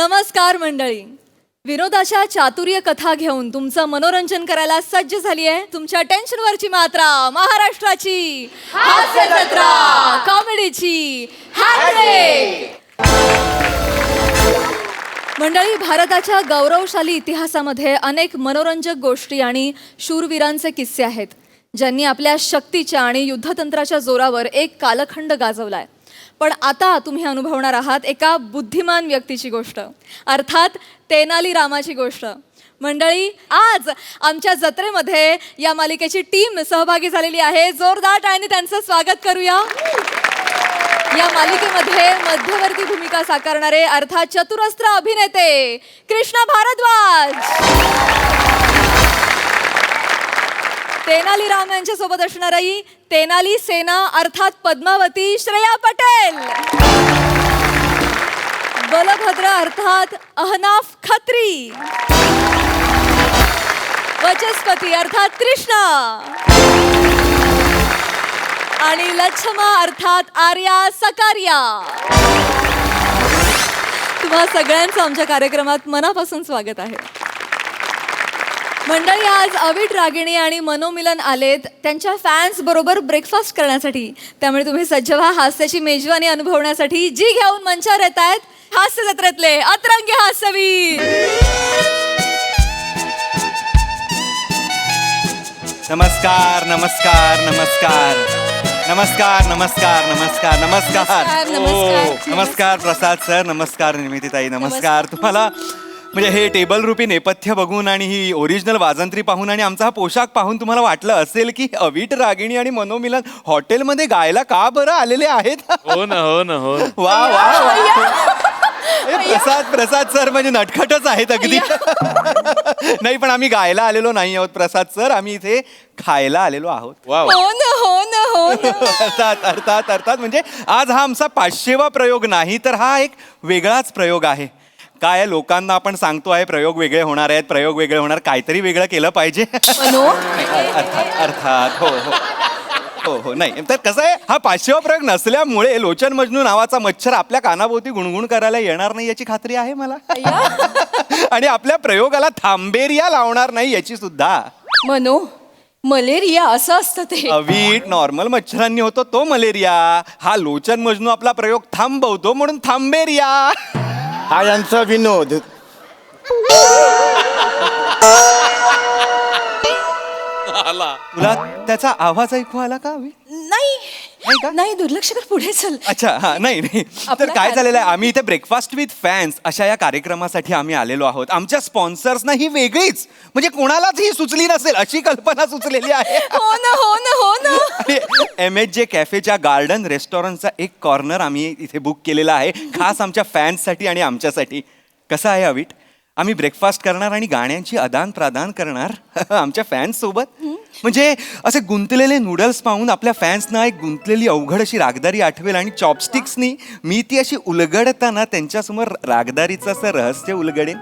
नमस्कार मंडळी. विनोदाच्या चातुर्य कथा घेऊन तुमचं मनोरंजन करायला सज्ज झाली आहे तुमच्या टेन्शनवरची मात्रा, महाराष्ट्राची हास्य जत्रा, कॉमेडीची हॅट्रिक. मंडळी, भारताच्या गौरवशाली इतिहासामध्ये अनेक मनोरंजक गोष्टी आणि शूरवीरांचे किस्से आहेत ज्यांनी आपल्या शक्तीच्या आणि युद्धतंत्राच्या जोरावर एक कालखंड गाजवलाय. पण आता तुम्ही अनुभवणार आहात एका बुद्धिमान व्यक्तीची गोष्ट, अर्थात तेनाली रामाची गोष्ट. मंडळी, आज आमच्या जत्रेमध्ये या मालिकेची टीम सहभागी झालेली आहे. जोरदार टाळ्यांनी त्यांचं स्वागत करूया. या मालिकेमध्ये मध्यवर्ती भूमिका साकारणारे अर्थात चतुरस्त्र अभिनेते कृष्णा भारद्वाज, तेनाली राम यांच्या सोबत असणारी तेनाली सेना अर्थात पद्मावती श्रेया पटेल, बलभद्र अर्थात अहनाफ खत्री, वचस्पती अर्थात कृष्णा आणि लच्छमा अर्थात आर्या सकारिया. तुम्हा सगळ्यांचं आमच्या कार्यक्रमात मनापासून स्वागत आहे. मंडळी, आज अविट, रागिणी आणि मनोमिलन आलेत त्यांच्या फॅन्स बरोबर ब्रेकफास्ट करण्यासाठी. त्यामुळे तुम्ही सज्ज व्हा हास्याची मेजवानी अनुभवण्यासाठी. जी घेऊन मंचावर येत आहेत हास्य जत्रेतले अतरंगी हास्यवीर. नमस्कार नमस्कार नमस्कार नमस्कार नमस्कार नमस्कार नमस्कार नमस्कार प्रसाद सर, नमस्कार निमितीताई, नमस्कार. तुम्हाला म्हणजे हे टेबल रूपी नेपथ्य बघून आणि ही ओरिजिनल वाजंत्री पाहून आणि आमचा हा पोशाख पाहून तुम्हाला वाटलं असेल की अविट, रागिणी आणि मनोमिलन हॉटेलमध्ये गायला का बरं आलेले आहेत. हो ना हो ना हो. वा वा वा. प्रसाद सर म्हणजे नटखटच आहेत अगदी. नाही, पण आम्ही गायला आलेलो नाही आहोत प्रसाद सर, आम्ही इथे खायला आलेलो आहोत. अर्थात म्हणजे आज हा आमचा 500वा प्रयोग नाही, तर हा एक वेगळाच प्रयोग आहे. काय लोकांना आपण सांगतो आहे प्रयोग वेगळे होणार आहेत, प्रयोग वेगळे होणार, काहीतरी वेगळं केलं पाहिजे. अर्थात हो हो हो हो. नाही तर कसं आहे, हा 500वा प्रयोग नसल्यामुळे लोचन मजनू नावाचा मच्छर आपल्या कानाभोवती गुणगुण करायला येणार नाही याची खात्री आहे मला. आणि आपल्या प्रयोगाला थांबेरिया लावणार नाही याची सुद्धा. मलेरिया असं असतं ते. अवीट नॉर्मल मच्छरांनी होतो तो मलेरिया. हा लोचन मजनू आपला प्रयोग थांबवतो म्हणून थांबेरिया. हा यांचा विनोद. तुला त्याचा आवाज ऐकू आला का? नाही, दुर्लक्ष कर, पुढे चल. अच्छा, हा नाही तर काय झालेलं आहे, आम्ही इथे ब्रेकफास्ट विथ फॅन्स अशा या कार्यक्रमासाठी आम्ही आलेलो आहोत. आमच्या स्पॉन्सर्सना ही वेगळीच म्हणजे कोणालाच ही सुचली नसेल अशी कल्पना सुचलेली आहे. हो ना. MHJ कॅफेच्या गार्डन रेस्टॉरंटचा एक कॉर्नर आम्ही इथे बुक केलेला आहे खास आमच्या फॅन्ससाठी आणि आमच्यासाठी. कसं आहे अविट, आम्ही ब्रेकफास्ट करणार आणि गाण्यांची आदान प्रदान करणार आमच्या फॅन्स सोबत. म्हणजे असे गुंतलेले नूडल्स पाहून आपल्या फॅन्सना एक गुंतलेली अवघड अशी रागदारी आठवेल आणि चॉपस्टिक्सनी मी ती अशी उलगडताना त्यांच्यासमोर रागदारीचं असं रहस्य उलगडेन.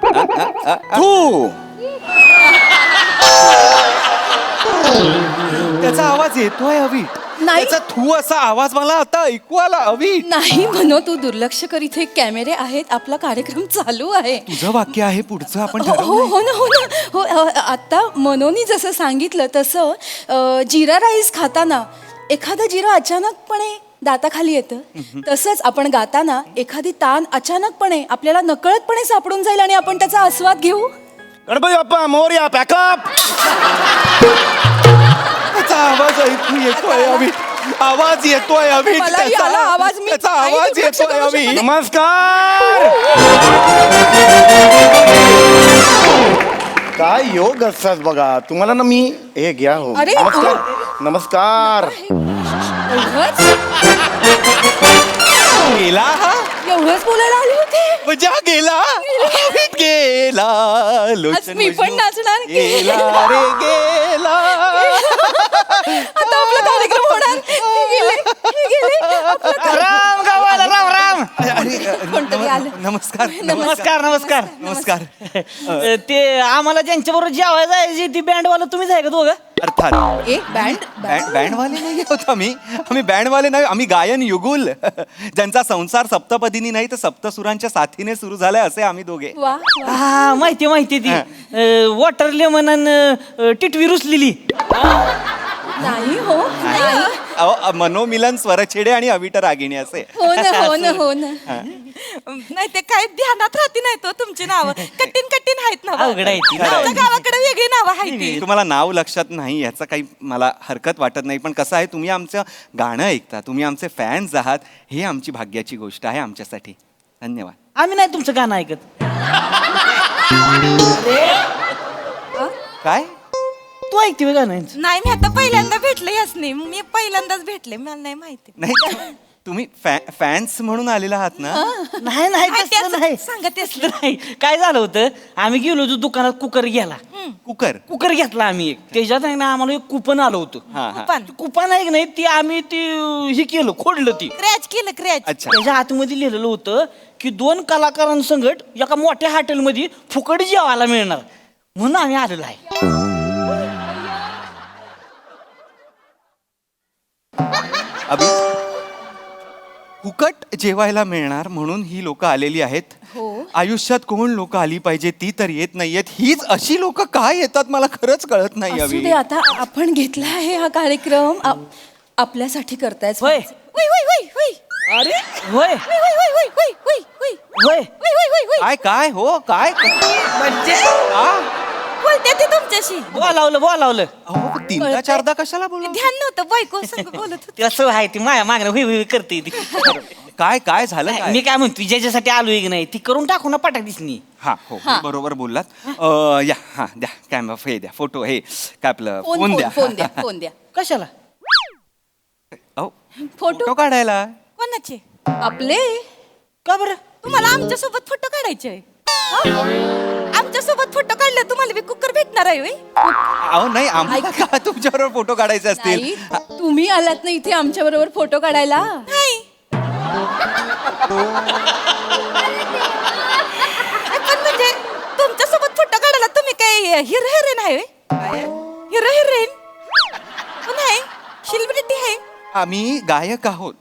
त्याचा आवाज येतोय अविट, त्याचा थू असा आवाज मला आता ऐकू आला. अविट नाही तू दुर्लक्ष कर, इथे कॅमेरे आहेत, आपला कार्यक्रम चालू आहे. तुझं वाक्य आहे पुढचं आपण हो. आता मनोनी जसं सांगितलं तसं जिरा राईस खाताना एखादा जिरा अचानकपणे दाताखाली येतं, तसंच आपण गाताना एखादी तान अचानकपणे आपल्याला नकळतपणे सापडून जाईल आणि आपण त्याचा आस्वाद घेऊ. गणपती बाप्पा मोरया, पॅकअप. त्याचा आवाज ऐकू येतोय अविट, आवाज येतोय अविट, त्याचा आवाज येतोय अविट. नमस्कार. काय योग असतात बघा तुम्हाला ना. मी हे घ्या हो. नमस्कार नमस्कार. गेला हा, एवढंच बोलायला आले होते म्हणजे गेला अविट गेला. लोचन मी पण नाचणार. गेला रे गेला. आता आपला कार्यक्रम होणार. राम गावाला राम राम. नमस्कार नमस्कार नमस्कार नमस्कार. ते आम्हाला ज्यांच्याबरोबर जेवायला जायची ती बँडवाला तुम्हीच आहे का दोघं? अर्थात एक बँड बँडवाले नाही होत आम्ही बँडवाले नाही, आम्ही गायन युगुल ज्यांचा संसार सप्तपदीनी नाही तर सप्तसुरांच्या साथीने सुरू झालाय असे आम्ही दोघे. वा वा. हा माहिती ती वॉटर लेमन टिटवी रुसलेली. नाही हो नाही. अहो, मनोमिलन स्वरछेडे आणि अविट रागिणी असे. हो ना हो ना हो ना. नाही ते काय ध्यानात राहती नाही तो तुमची नावं कठीण आहेत ना अवघड आहे ती. आमच्या गावाकडे वेगळी नावं आहेत ती. तुम्हाला नाव लक्षात नाही याचा काही मला हरकत वाटत नाही, पण कसं आहे तुम्ही आमचं गाणं ऐकता, तुम्ही आमचे फॅन्स आहात, हे आमची भाग्याची गोष्ट आहे आमच्यासाठी. धन्यवाद. आम्ही नाही तुमचं गाणं ऐकत. काय तू ऐकते बघ गाणं. नाही मी आता पहिल्यांदा भेटले याच नाही मी पहिल्यांदाच भेटले मला नाही माहिती नाही तुम्ही फॅन्स म्हणून आलेला आहात ना? नाही तसलं नाही. सांगत तसलं नाही. काय झालं होतं, आम्ही गेलो होतो दुकानात कुकर घ्यायला. कुकर घेतला आम्ही एक. त्याच्यात आहे ना आम्हाला एक कुपन आलं होतं. कुपन कुपन आहे की नाही ती आम्ही ती हे केलं, खोडलं ती. क्रॅच केलं क्रॅच अच्छा. त्याच्या आतमध्ये लिहिलेलं होतं की 2 कलाकारांसंगट एका मोठ्या हॉटेलमध्ये फुकट जेवायला मिळणार म्हणून आम्ही आलेलो आहे. अभि फुकट जेवायला मिळणार म्हणून ही लोक आलेली आहेत. आयुष्यात कोण लोक आली पाहिजे ती तर येत नाहीयेत. हीच अशी लोक काय येतात मला खरंच कळत नाही. असू अभि दे आता आपण घेतला आहे हा कार्यक्रम आपल्यासाठी करतायच. होय होय होय होय अरे होय होय होय होय होय होय होय होय होय होय होय होय काय काय हो काय म्हणजे बोलते ते तुमच्याशी बोलावलं. अहो, तीनदा चारदा कशाला बोला. ध्यान नव्हतं बायको संग बोलत होते. तिला सवय आहे ती माया मागणं हुई करते ती. काय काय झालं काय? मी काय म्हणतो ज्याच्यासाठी आलोय की नाही ती करून टाकू ना पटाक दिसनी. हा हो बरोबर बोललात. या हा द्या कॅमेरा हे द्या फोटो हे काय आपलं फोन द्या. फोन द्या. कशाला? अहो, फोटो फोटो काढायला. कोणाचे आपले. का बरं? तुम्हाला आमच्या सोबत फोटो काढायचे आमच्या सोबत फोटो काढले तुम्हाला बी कुकर भेटणार आहे होय? अहो नाही आम्हाला का तुमच्याबरोबर फोटो काढायचे असतील. नाही, तुम्ही आलात ना इथे आमच्या बरोबर फोटो काढायला. नाही पण म्हणजे तुमच्या सोबत फोटो काढायला तुम्ही काय हिरो हिरोईन आहे हिरो हिरोईन नाही सेलिब्रिटी आहे. आम्ही गायक आहोत.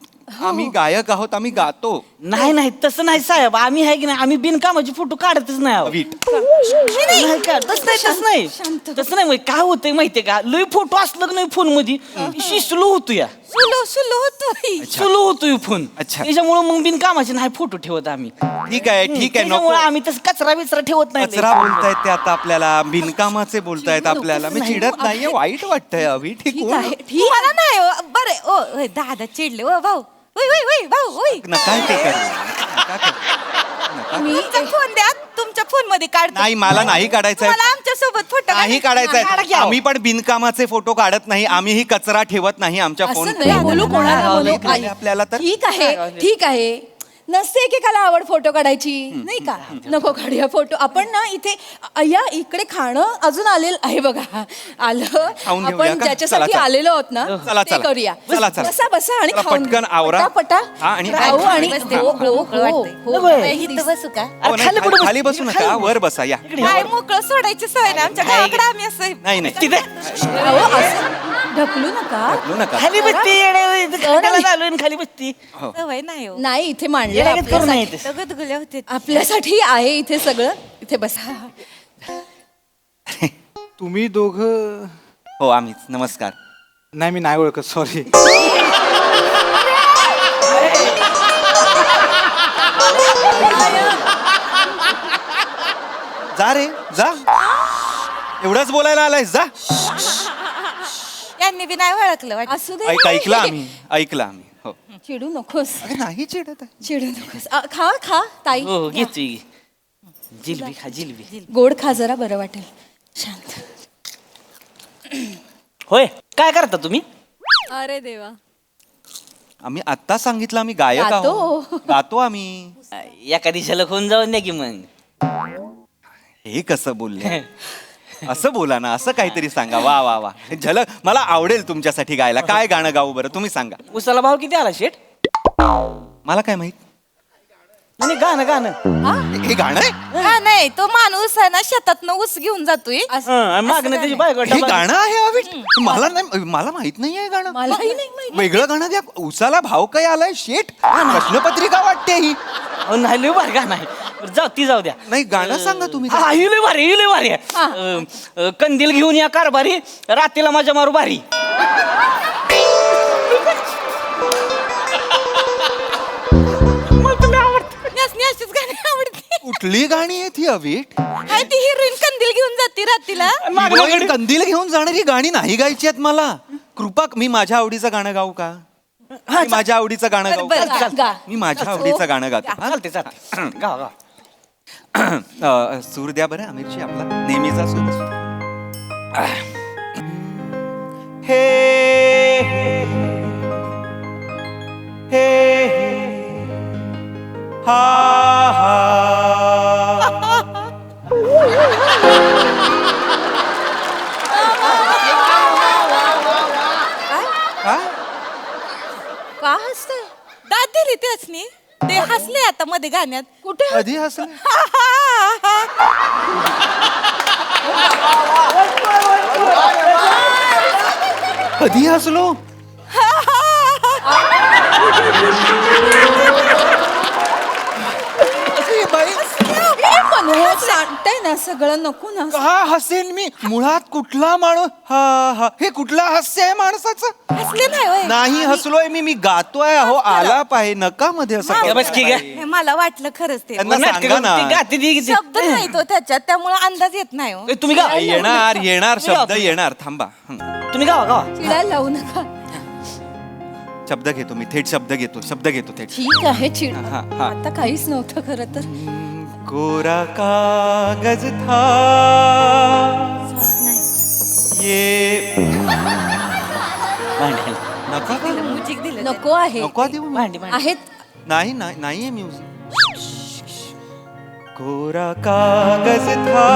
आम्ही गातो. नाही तसं नाही साहेब. आम्ही आहे की नाही आम्ही बिनकामाचे फोटो काढतच नाही आहोत. वीट. नाही का? तसं नाही म्हणजे काय होतंय माहितीये का, लय फोटो असलं की नाही फोन मध्ये स्लो होतो या सुलो होतोय. स्लो होतोय फोन. अच्छा. त्याच्यामुळे मग बिनकामाचे नाही फोटो ठेवत आम्ही. ठीक आहे नको. त्याच्यामुळे आम्ही तसं कचरा बिचरा ठेवत नाही. कचरा बोलतायत ते आता आपल्याला बिनकामाचे बोलतायत आपल्याला. मी चिडत नाहीये, वाईट वाटतंय अभि. ठीक ठीक आहे ठीक मला नाही हो. बरं ओ होय, दादा चिडले ओ भाऊ होय होय होय भाऊ होय नका ते करू. तुमचा फोन द्या तुमच्या फोन मध्ये काढतो. नाही मला नाही काढायचंय. मला आमच्या सोबत फोटो नाही काढायचंय. आम्ही पण बिनकामाचे फोटो काढत नाही. आम्हीही कचरा ठेवत नाही आमच्या फोन. असं नाही बोलू कोणाला बोलू. आपल्याला तर ठीक आहे नसते एकेकाला आवड फोटो काढायची नाही का. नको काढूया फोटो आपण ना इथे या इकडे खाणं अजून आलेलं आहे बघा. आलं खाऊन घेऊया आपण का? ज्याच्यासाठी चला. आलेलो आहोत ना चला, ते चला. करूया. चला, चला. बसा आणि चला, खाऊन पटकन घेऊ. आवरा. पटा हा, आणि खाऊ आणि बसते. हो, हो, हो, हो. इथं बसू का हो, नाही, खाली बसू नका, वर बसा या. काय मोकळं सोडायची सवय ना आमच्या गावाकडे आम्ही असं नाही नाही तिथे अहो, असं ढकलू नका. ढकलू नका. खाली बसती खाली बसती. सवय नाही हो नाही इथे मांडलं येड्यागत करू नये आपल्यासाठी. ते. गदगुल्या होते आपल्यासाठी आहे इथे सगळं. इथे बसा. तुम्ही दोघं. हो आम्हीच. नमस्कार. नाही मी नाही ओळखत, सॉरी. जा रे जा. एवढंच बोलायला आलायस जा. यांनी बी नाही ओळखलं वाटतं. असू दे ऐकलं आम्ही. हो चिडू नकोस. अरे नाही चिडत आहे. चिडू नकोस. खा ताई. हो घेतोय. जिलबी खा जिलबी. गोड खा जरा बरं वाटेल. शांत. होय काय करता तुम्ही? अरे देवा. आम्ही आत्ता सांगितलं आम्ही गायक गातो. आहोत. गातो आम्ही. एखादी झलक होऊन जाऊन द्या की मग. हे कसं बोलले? असं बोला ना, असं काहीतरी सांगा. वा वा वा झलक. मला आवडेल तुमच्यासाठी गायला. काय गाणं गाऊ बरं तुम्ही सांगा. उसाला भाव किती आला शेट? मला काय माहित. नाही गाणं गाणं हे गाणं आहे हा नाही तो माणूस आहे ना शेतातनं ऊस घेऊन जातोय मागणं त्याची बायको हे गाणं आहे अविट मला नाही मला माहित नाही आहे गाणं मलाही नाही माहिती. वेगळं गाणं द्या उसाला भाव काय आलाय शेट प्रश्नपत्रिका वाटते ही नाही लय भारी गाणं आहे बरं, जाऊ ती जाऊ द्या नाही गाणं सांगा तुम्ही हा ही लय भारी ही लय भारी आहे कंदील घेऊन या कारभारी रात्रीला माझ्या मारू भारी न्यासनी अशीच गाणी आवडते कुठली गाणी आहेत ही अविट हाय ती हिरोईन कंदील घेऊन जाते रात्रीला हिरोईन कंदील घेऊन जाणारी गाणी नाही गायची आहेत मला कृपा मी माझ्या आवडीचं गाणं गाऊ का मी माझ्या आवडीचं गाणं गाऊ बरं, का? गा. मी माझ्या आवडीचं गाणं गातो हा? चालते चालते गाव गाव सूर द्या बरं आमिरची आपला नेहमीचा सूर हे हे हा का हसतंय दाद दिली त्यासनी ते हसले आता मध्ये गाण्यात कुठे कधी हसलं कधी हसलो अरे बाई मनोहर सांगताय ना सगळं नको ना का हसेन मी मुळात कुठला माणूस हा हा हे कुठला हास्य आहे माणसाचं हसले नाही होय. नाही हसलोय मी गातोय अहो आलाप आहे नका मध्ये असं या करू बस की नका. घ्या. हे मला वाटलं खरंच ते त्यांना सांगा ना ती गाते ती शब्द नाही तो त्याच्यात त्यामुळे अंदाज येत नाही हो. तुम्ही गा येणार येणार शब्द येणार थांबा तुम्ही गावा गावा चिडायला लावू नका शब्द घेतो मी थेट शब्द घेतो थेट ठीक आहे चिड हा, हा. आता काहीच नव्हतं खरं तर कोरा कागज था ये भांडी नका का? म्युझिक दिलं नको आहे नको देऊ मी. भांडी भांडी आहेत नाही नाही नाहीये म्युझिक कोरा कागज था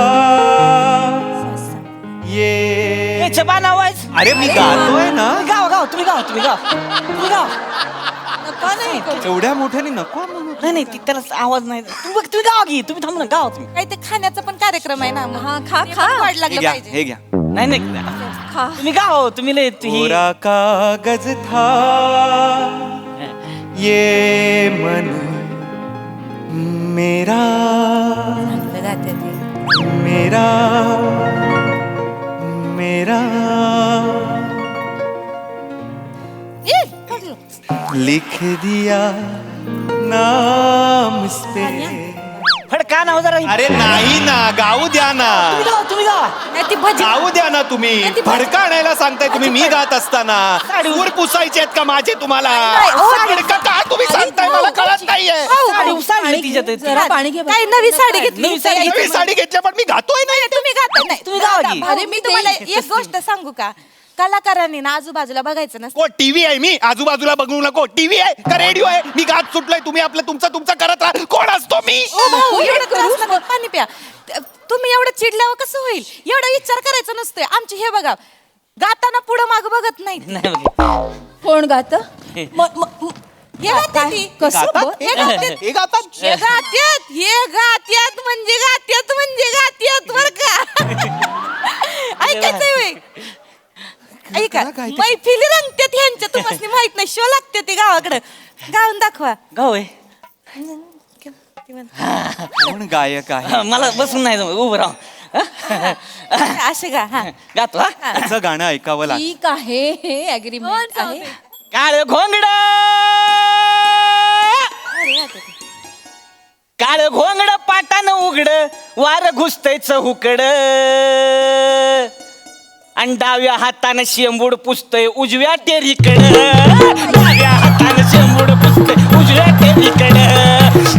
ये छबान आवाज अरे मी गातोय ना गावा गावा तुम्ही गावा तुम्ही गावा नको नाही एवढ्या मोठ्याने नको म्हणू. नाही नाही त्याला आवाज नाही तुम्ही गावा की तुम्ही थांब ना गावा तुम्ही काही ते खाण्याचा पण कार्यक्रम आहे ना मग. हा, खा, ते खा. पण वाढ हे लागलं घ्या पाहिजे हे घ्या नाही नाही तुम्ही गावा तुम्ही लय ही कोरा कागज था ये मन मेरा चांगलं गाते ते. मेरा मेरा ए, पडलो. लिख दिया नाम इस पे फडका नाव जरा अरे नाही ना गाऊ द्या ना तुम्ही गावा नाही ती भजी गाऊ द्या ना तुम्ही नाही, ती फडका आणायला सांगताय तुम्ही मी गात असताना साडी- सूर पुसायचे आहेत का माझे तुम्हाला नाही, हो, फडका काय तुम्ही सांगताय मला कळत नाहीये साडी उसाडली तिच्यात जरा पाणी घे काही नवी साडी घेतली नवी साडी नवी साडी घेतल्या पण मी गातोय नाही तुम्ही गाता नाही तुम्ही गावा की. अरे मी तुम्हाला एक गोष्ट सांगू का कलाकारांनी ना आजूबाजूला बघायचं नसतं को टीव्ही आहे मी आजूबाजूला बघू नको टीव्ही आहे का रेडिओ आहे मी गात सुटलोय तुम्ही आपलं तुमचं करत राहा कोण असतो मी ओ भाऊ एवढं त्रास नका, पाणी प्या तुम्ही एवढं चिडल्यावर कसं होईल एवढा विचार करायचा नसतोय आमची हे बघा गाताना पुढं माग बघत नाही नाही बघ. कोण गात हे गाते ती. कसं गातात? बघ? हे गातात. हे गातात हे गात्यात म्हणजे गात्यात बर का ऐकायचंय होय ऐका काय ते? मैफिली रंगत्यात ह्यांच्या तुम्हाला माहित नाही शो लागते ते गावाकडे गाऊन दाखवा गाव आहे कोण गायक आहे मला बसून नाही जमत, उभं राहून असे गा हा गातो हा त्याचं गाणं ऐकावं लागतं ठीक आहे हे अग्रीमेंट आहे काळ घोंगड काळ घोंगड पाटानं उघड वार घुसतय चहुकड आणि डाव्या हातानं शेंबूड पुसतय उजव्या टेरीकड डाव्या हातानं शेंबूड पुसतय उजव्या टेरीकड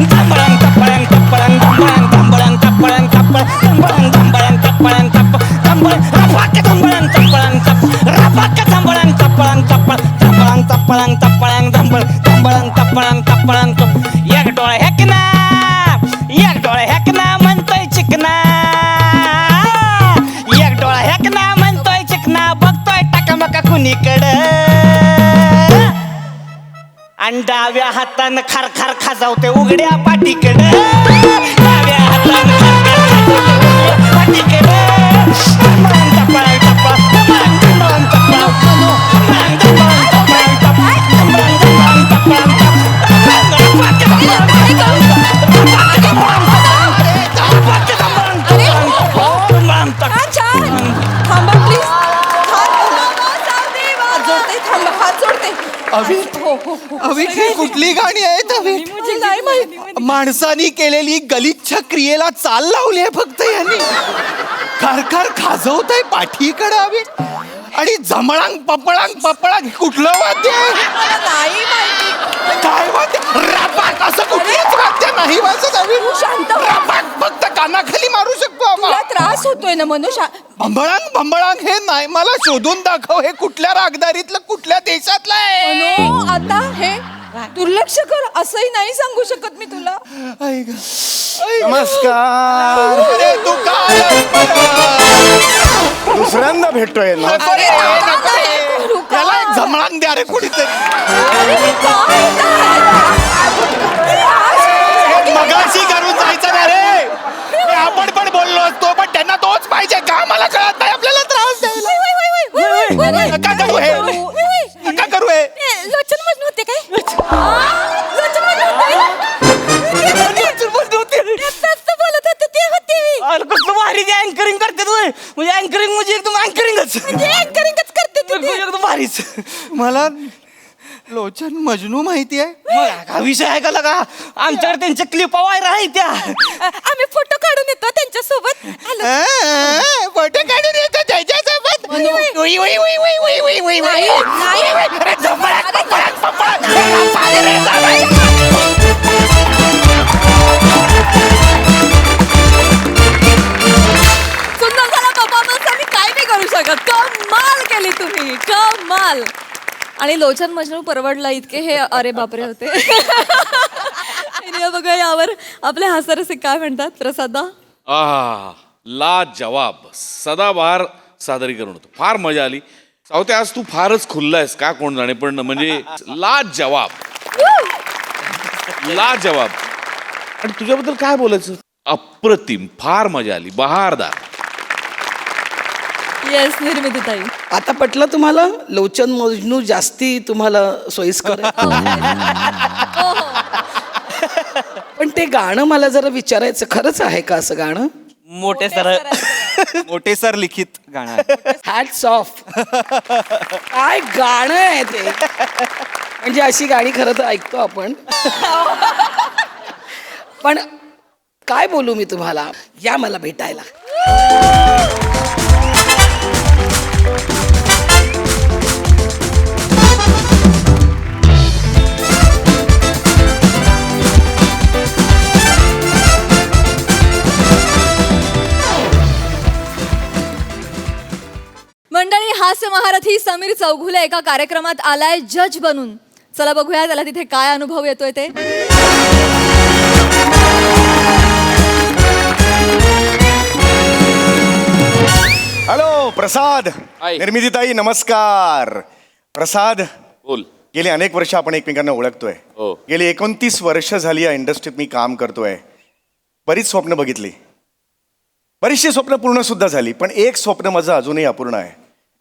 धंबळण तपळण तपळण धंबळण धंबळण तपळण तपळ धंबळण धंबळण तपळण तप धंबळ रफाक धंबळण तपळण तप रफाक धंबळण तपळण तपळ धंबळण तपळण तपळण धंबळ धंबळण तपळण तपळण तप एक डोळा हेकना एक डोळा हेकना म्हणतोय चिकना एक डोळा हेकना म्हणतोय चिकना बघतोय टाकामका कुणीकड आणि डाव्या हातानं खार खार खाजावते उघड्या पाठीकडे डाव्या हातानं खार खार खाजावते उघड्या पाठीकडे टपळांग, टपळांग, टपळांग, टपळांग, टपळांग, टपळांग, टपळांग, टपळांग, टपळांग, टपळांग, टपळांग, टपळांग, हा, छान. थांबा प्लीज. हात जोडते. अविट ही कुठली गाणी आहेत अविट? म्हणजे नाही माहिती. माणसानी केलेली गलिच्छ क्रियेला चाल लावली आहे फक्त यांनी. खरखर खाजवतय पाठीकडे अविट आणि झमळांग पपळांग पपळांग कुठलं वाद्य आहे? मला नाही माहिती. काय वाद्य? रपाक असं कुठलंच वाद्य नाही वाजत अविट. शांत हो. रपाक फक्त कानाखाली मारू शकतो तुला आपण. त्रास होतोय ना मनुष्य. भंबळांग भंबळांग हे नाही मला शोधून दाखव हे कुठल्या रागदारीतलं कुठल्या देशातलं आहे. आता हे दुर्लक्ष कर असंही नाही सांगू शकत मी तुला. आई ग. आई ग. नमस्कार. अरे तू काय दुसऱ्यांदा भेटतोय ना. अरे, नको रे. करू का? याला एक झमळांग द्या रे कुणीतरी. अरे, मी काय मगाशी करून जायचं ना रे. हे आपण पण बोललो असतो पण त्यांना तोच पाहिजे का मला कळत नाही आपल्याला त्रास द्यायला. नका करू हे. नका करू हे. लोचन मजनू होते काय? लोचन मजनू होते. आत्ताच बोलत होते ते होते मी. अरे कसं भारी ते अँकरिंग करते तू म्हणजे अँकरिंग म्हणजे एकदम अँकरिंगच म्हणजे अँकरिंगच करते ते. एकदम भारीच मला लोचन मजनू माहिती आहे. मग हा विषय आहे का लगा आमच्याकडे त्यांच्या क्लिपा व्हायरल आहे त्या आम्ही फोटो काढून येतो त्यांच्या सोबत. फोटो काढून येतो त्याच्यासोबत. उई, उई, उई, उई, उई, उई, उई, उई. अरे झपळाक, पपळाक, पपळाक. अरे झपळाक. सुंदर झाला परफॉर्मन्स. आम्ही काय नाही करू शकत. कमाल केली तुम्ही, कमाल. आणि लोचन मजनू परवडला इतके हे अरे बापरे होते. आणि बघा यावर आपले हास्यरसिक काय म्हणतात. प्रसादा ला जवाब सदाबहार सादरीकरण होतं. फार मजा आली. सावते आज तू फारच खुल्लायस का कोण जाणे पण म्हणजे ला जवाब ला जवाब. आणि तुझ्याबद्दल काय बोलायचं. अप्रतिम. फार मजा आली. बहारदार. येस निर्मिती ताई. आता पटलं तुम्हाला लोचन मजनू जास्ती तुम्हाला सोयीस्कर आहे? पण ते गाणं मला जरा विचारायचं खरंच आहे का असं गाणं? मोठे सर मोठे सर लिखित गाणं आहे. Hats off. काय गाणं आहे ते. म्हणजे अशी गाणी खरं तर ऐकतो आपण पण काय बोलू मी तुम्हाला. या मला भेटायला. मंडळी, हास्य महारथी समीर चौघुले एका कार्यक्रमात आलाय जज बनून. चला बघूया त्याला तिथे काय अनुभव येतोय ते. हॅलो प्रसाद. हाय. निर्मितीताई नमस्कार. प्रसाद, बोल. गेली अनेक वर्ष आपण एकमेकांना ओळखतोय. हो. गेली 29 वर्ष झाली या इंडस्ट्रीत मी काम करतोय. बरीच स्वप्न बघितली, बरीचशी स्वप्न पूर्ण सुद्धा झाली, पण एक स्वप्न माझं अजूनही अपूर्ण आहे.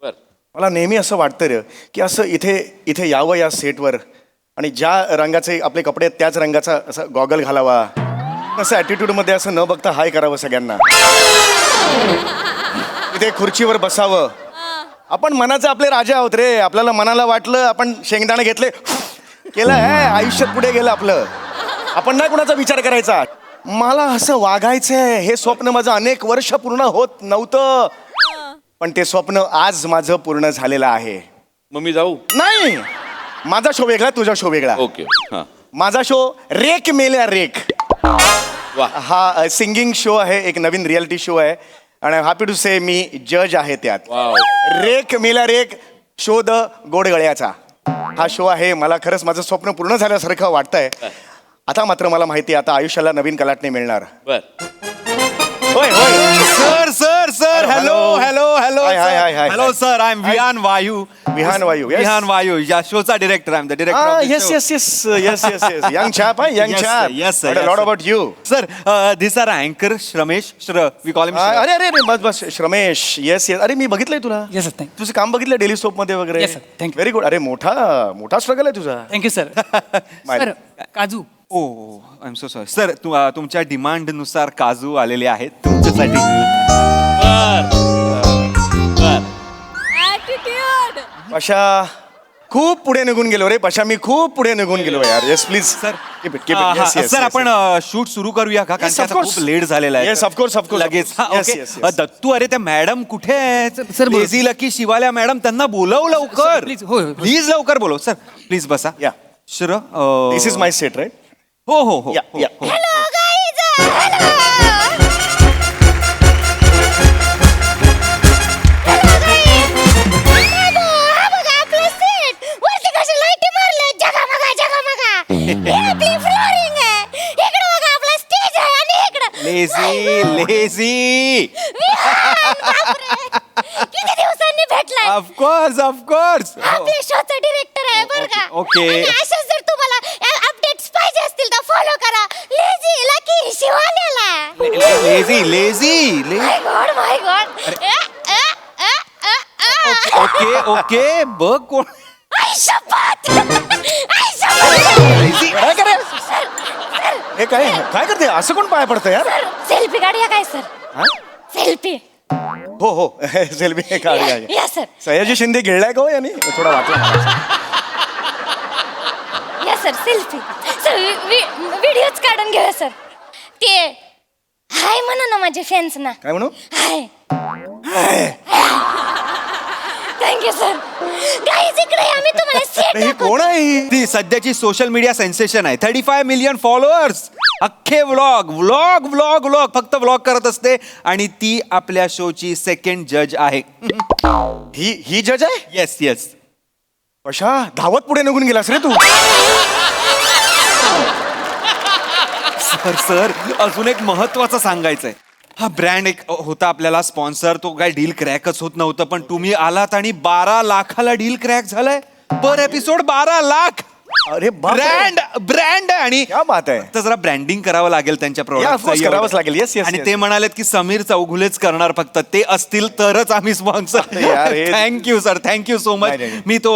बर. मला नेहमी असं वाटतं रे की असं इथे यावं या सेटवर आणि ज्या रंगाचे आपले कपडे आहेत त्याच रंगाचा असं गॉगल घालावा, असं ॲटिट्यूडमध्ये असं न बघता हाय करावं सगळ्यांना, इथे खुर्चीवर बसावं. आपण मनाचे आपले राजा आहोत रे. आपल्याला मनाला वाटलं आपण शेंगदाणे घेतले केलं आहे, आयुष्यात पुढे गेलं आपलं. आपण नाही कुणाचा विचार करायचा. मला असं वागायचंय हे स्वप्न माझं अनेक वर्ष पूर्ण होत नव्हतं, पण ते स्वप्न आज माझं पूर्ण झालेलं आहे. मग मी जाऊ. नाही, माझा शो वेगळा, तुझा शो वेगळा. ओके. हा. माझा शो रेक मेल्या रेक वा. हा सिंगिंग शो आहे, एक नवीन रियालिटी शो आहे आणि हॅपी टू से मी जज आहे त्यात. वाव. रेक मेला रेक शोध गोडगळ्याचा हा शो आहे. मला खरंच माझं स्वप्न पूर्ण झाल्यासारखं वाटतंय. आता मात्र मला माहिती आहे आता आयुष्याला नवीन कलाटणी मिळणार. बर. होय होय. Sir sir sir hello hello hello hello Hi, hi, hi, hi, hello hi. Sir I am Vihaan Vayu Vihaan Vayu, yes. Vihaan Vayu या शोचा director I am the Yes, yes, yes, yes, yes, yes. Young chap, huh? Young chap. Yes, Heard a lot about you. Sir this are अँकर Shramesh we call अरे अरे अरे बस बस श्रमेश yes yes अरे मी बघितलंय तुला yes sir thank you तुझं काम बघितलं डेली सोप मध्ये वगैरे Yes, sir. Thank you. Very good अरे मोठा मोठा स्ट्रगल आहे तुझा थँक्यू सर My- सर काजू oh I am so sorry sir तुमच्या डिमांडनुसार काजू आलेले आहेत तुमच्यासाठी ऍटिट्यूड पशा खूप पुढे निघून गेलो रे पशा मी खूप पुढे निघून गेलो यार येस प्लीज सर सर आपण शूट सुरू करूया का कारण Yes, की of आता course. खूप लेट झालेला आहे Yes, of course, of course, लगेच of course. Yes, okay. yes, yes. Dattu अरे त्या मॅडम कुठे आहेत Sir, बोल. लेझी लकी शिवाल्या मॅडम त्यांना बोलव लवकर please. हो, हो. प्लीज लवकर बोलव सर प्लीज बसा Yeah. श्र दिस इज माय सेट राईट हो हो हो या या हॅलो गाईज लेझी लेझी किती दिवसांनी भेटलाय ऑफकोर्स ऑफकोर्स आपल्या शोचा डिरेक्टर आहे बरं का Okay. आणि अशाच जर तुम्हाला अपडेट्स पाहिजे असतील तर फॉलो करा लेझी लकी शिवाल्याला लेझी लेझी माय गॉड ओके ओके बघ कोण आई शपथ आई शपथ काय करे हे काय काय करते असं कोण पाय पडतं यार सेल्फी काढूया काय सर हा? सेल्फी हो हो सेल्फी काढूया या सर सयाजी शिंदे गिळलाय का हो यांनी थोडा वाटला मला. या सर सेल्फी सर व्हिडिओच काढून घेऊया सर ते हाय म्हणा ना माझे फॅन्स ना काय म्हणू हाय थँक्यू सर गाईज इकडे या, मी तुम्हाला सेट ही कोण आहे ही? ती सध्याची सोशल मीडिया सेन्सेशन आहे 35 मिलियन फॉलोअर्स अख्खे व्लॉग व्लॉग व्लॉग व्लॉग फक्त व्लॉग करत असते आणि ती आपल्या शोची सेकंड जज आहे ही जज आहे येस येस कशा धावत पुढे निघून गेलास रे तू सर सर अजून एक महत्वाचं सांगायचं आहे हा ब्रँड एक होता आपल्याला स्पॉन्सर तो काय डील क्रॅकच होत नव्हतं पण तुम्ही आलात आणि 12 लाखाला डील क्रॅक झालाय पर एपिसोड 12 लाख अरे ब्रँड ब्रँड आणि क्या बात आहे तर जरा ब्रँडिंग करावं लागेल त्यांच्या Yeah, of course, करावंच लागेल. Yes, yes, आणि yes. ते म्हणालेत की समीर चौगुलेच करणार फक्त ते असतील तरच आम्ही स्पॉन्सर यार, हे- thank you sir thank you so much नाही, नाही. मी तो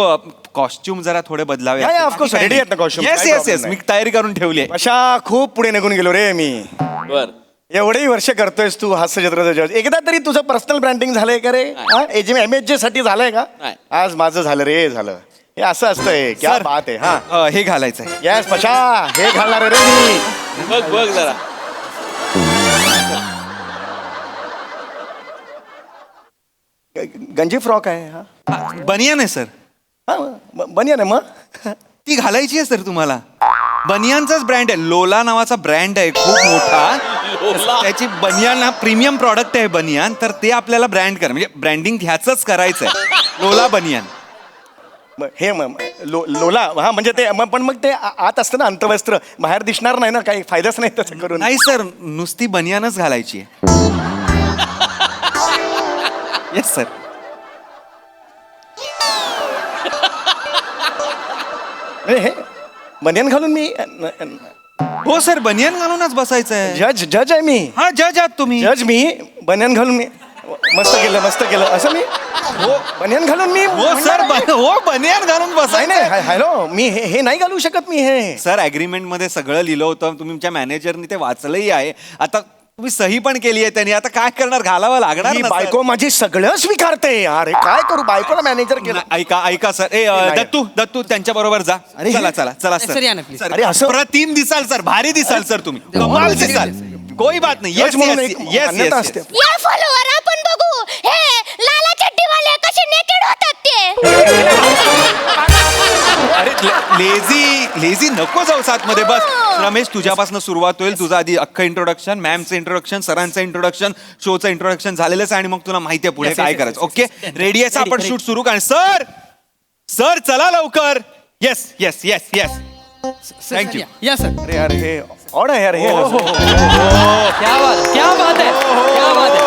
कॉस्ट्युम जरा थोडे बदलावे Yeah, yeah, of course, ready आहेत ना costume. येस काही येस problem येस नाही. मी तयारी करून ठेवली आहे कशा खूप पुढे निघून गेलो रे मी बर एवढेही वर्ष करतोयस तू हास्य जत्रेचं जज एकदा तरी तुझं पर्सनल ब्रँडिंग झालंय का रे MHJ साठी झालंय का नाही. आज माझं झालं रे झालं हे असं असतंय क्या Sir, बात आहे हा हे घालायचंय येस पशा हे घालणार आहे रे मी बघ बघ जरा गंजी फ्रॉक आहे हा बनियान आहे सर बनिया ना मग ती घालायची आहे सर तुम्हाला बनियानचाच ब्रँड आहे लोला नावाचा ब्रँड आहे खूप मोठा त्याची बनियान हा प्रीमियम प्रॉडक्ट आहे बनियान तर ते आपल्याला ब्रँड कर म्हणजे ब्रँडिंग ह्याच करायचं आहे लोला बनियान हे लोला हा म्हणजे ते पण मग ते आत असतं ना अंतवस्त्र बाहेर दिसणार नाही ना काही फायदाच नाही त्याचं करून नाही सर नुसती बनियानच घालायची आहे येस सर हे बनियान घालून मी हो सर बनियान घालूनच बसायचं आहे जज आहे मी हा जज आहात तुम्ही जज मी बनियान घालून मी मस्त केलं असं मी हो बनियान घालून मी हो सर हो बनियान घालून नाही बसायचं नाही हॅलो मी हे नाही घालू शकत मी हे सर अग्रीमेंट मध्ये सगळं लिहिलं होतं तुमच्या मॅनेजरनी ते वाचलंही आहे आता तुम्ही सही पण केली आहे त्यांनी आता काय करणार घालावं लागणार ही ना, sir. बायको माझी सगळं स्वीकारते अरे काय करू बायकोला मॅनेजर केलं ऐका सर नाही. दत्तू त्यांच्या बरोबर जा अरे, चला सर, या ना, please. सर अरे, असं- अप्रतिम दिसाल सर भारी दिसाल सर तुम्ही कमाल दिसाल कोई बात नाही जज म्हणून एक मान्यता असते या फॉलोवर आपण बघू हे लाला चड्डीवाले कसे नेकेड होतात ते अरे लेझी नको जाऊ साथ मध्ये बस रमेश तुझ्यापासून सुरुवात होईल तुझं आधी अख्खं इंट्रोडक्शन मॅमचं इंट्रोडक्शन सरांचं इंट्रोडक्शन शोचं इंट्रोडक्शन झालेलंच आहे आणि मग तुला माहिती आहे पुढे काय करायचं ओके रेडी आहे आपण शूट सुरू कर सर चला लवकर yes yes yes yes thank you या सर अरे यार हे ऑड आहे यार हे क्या बात है क्या बात है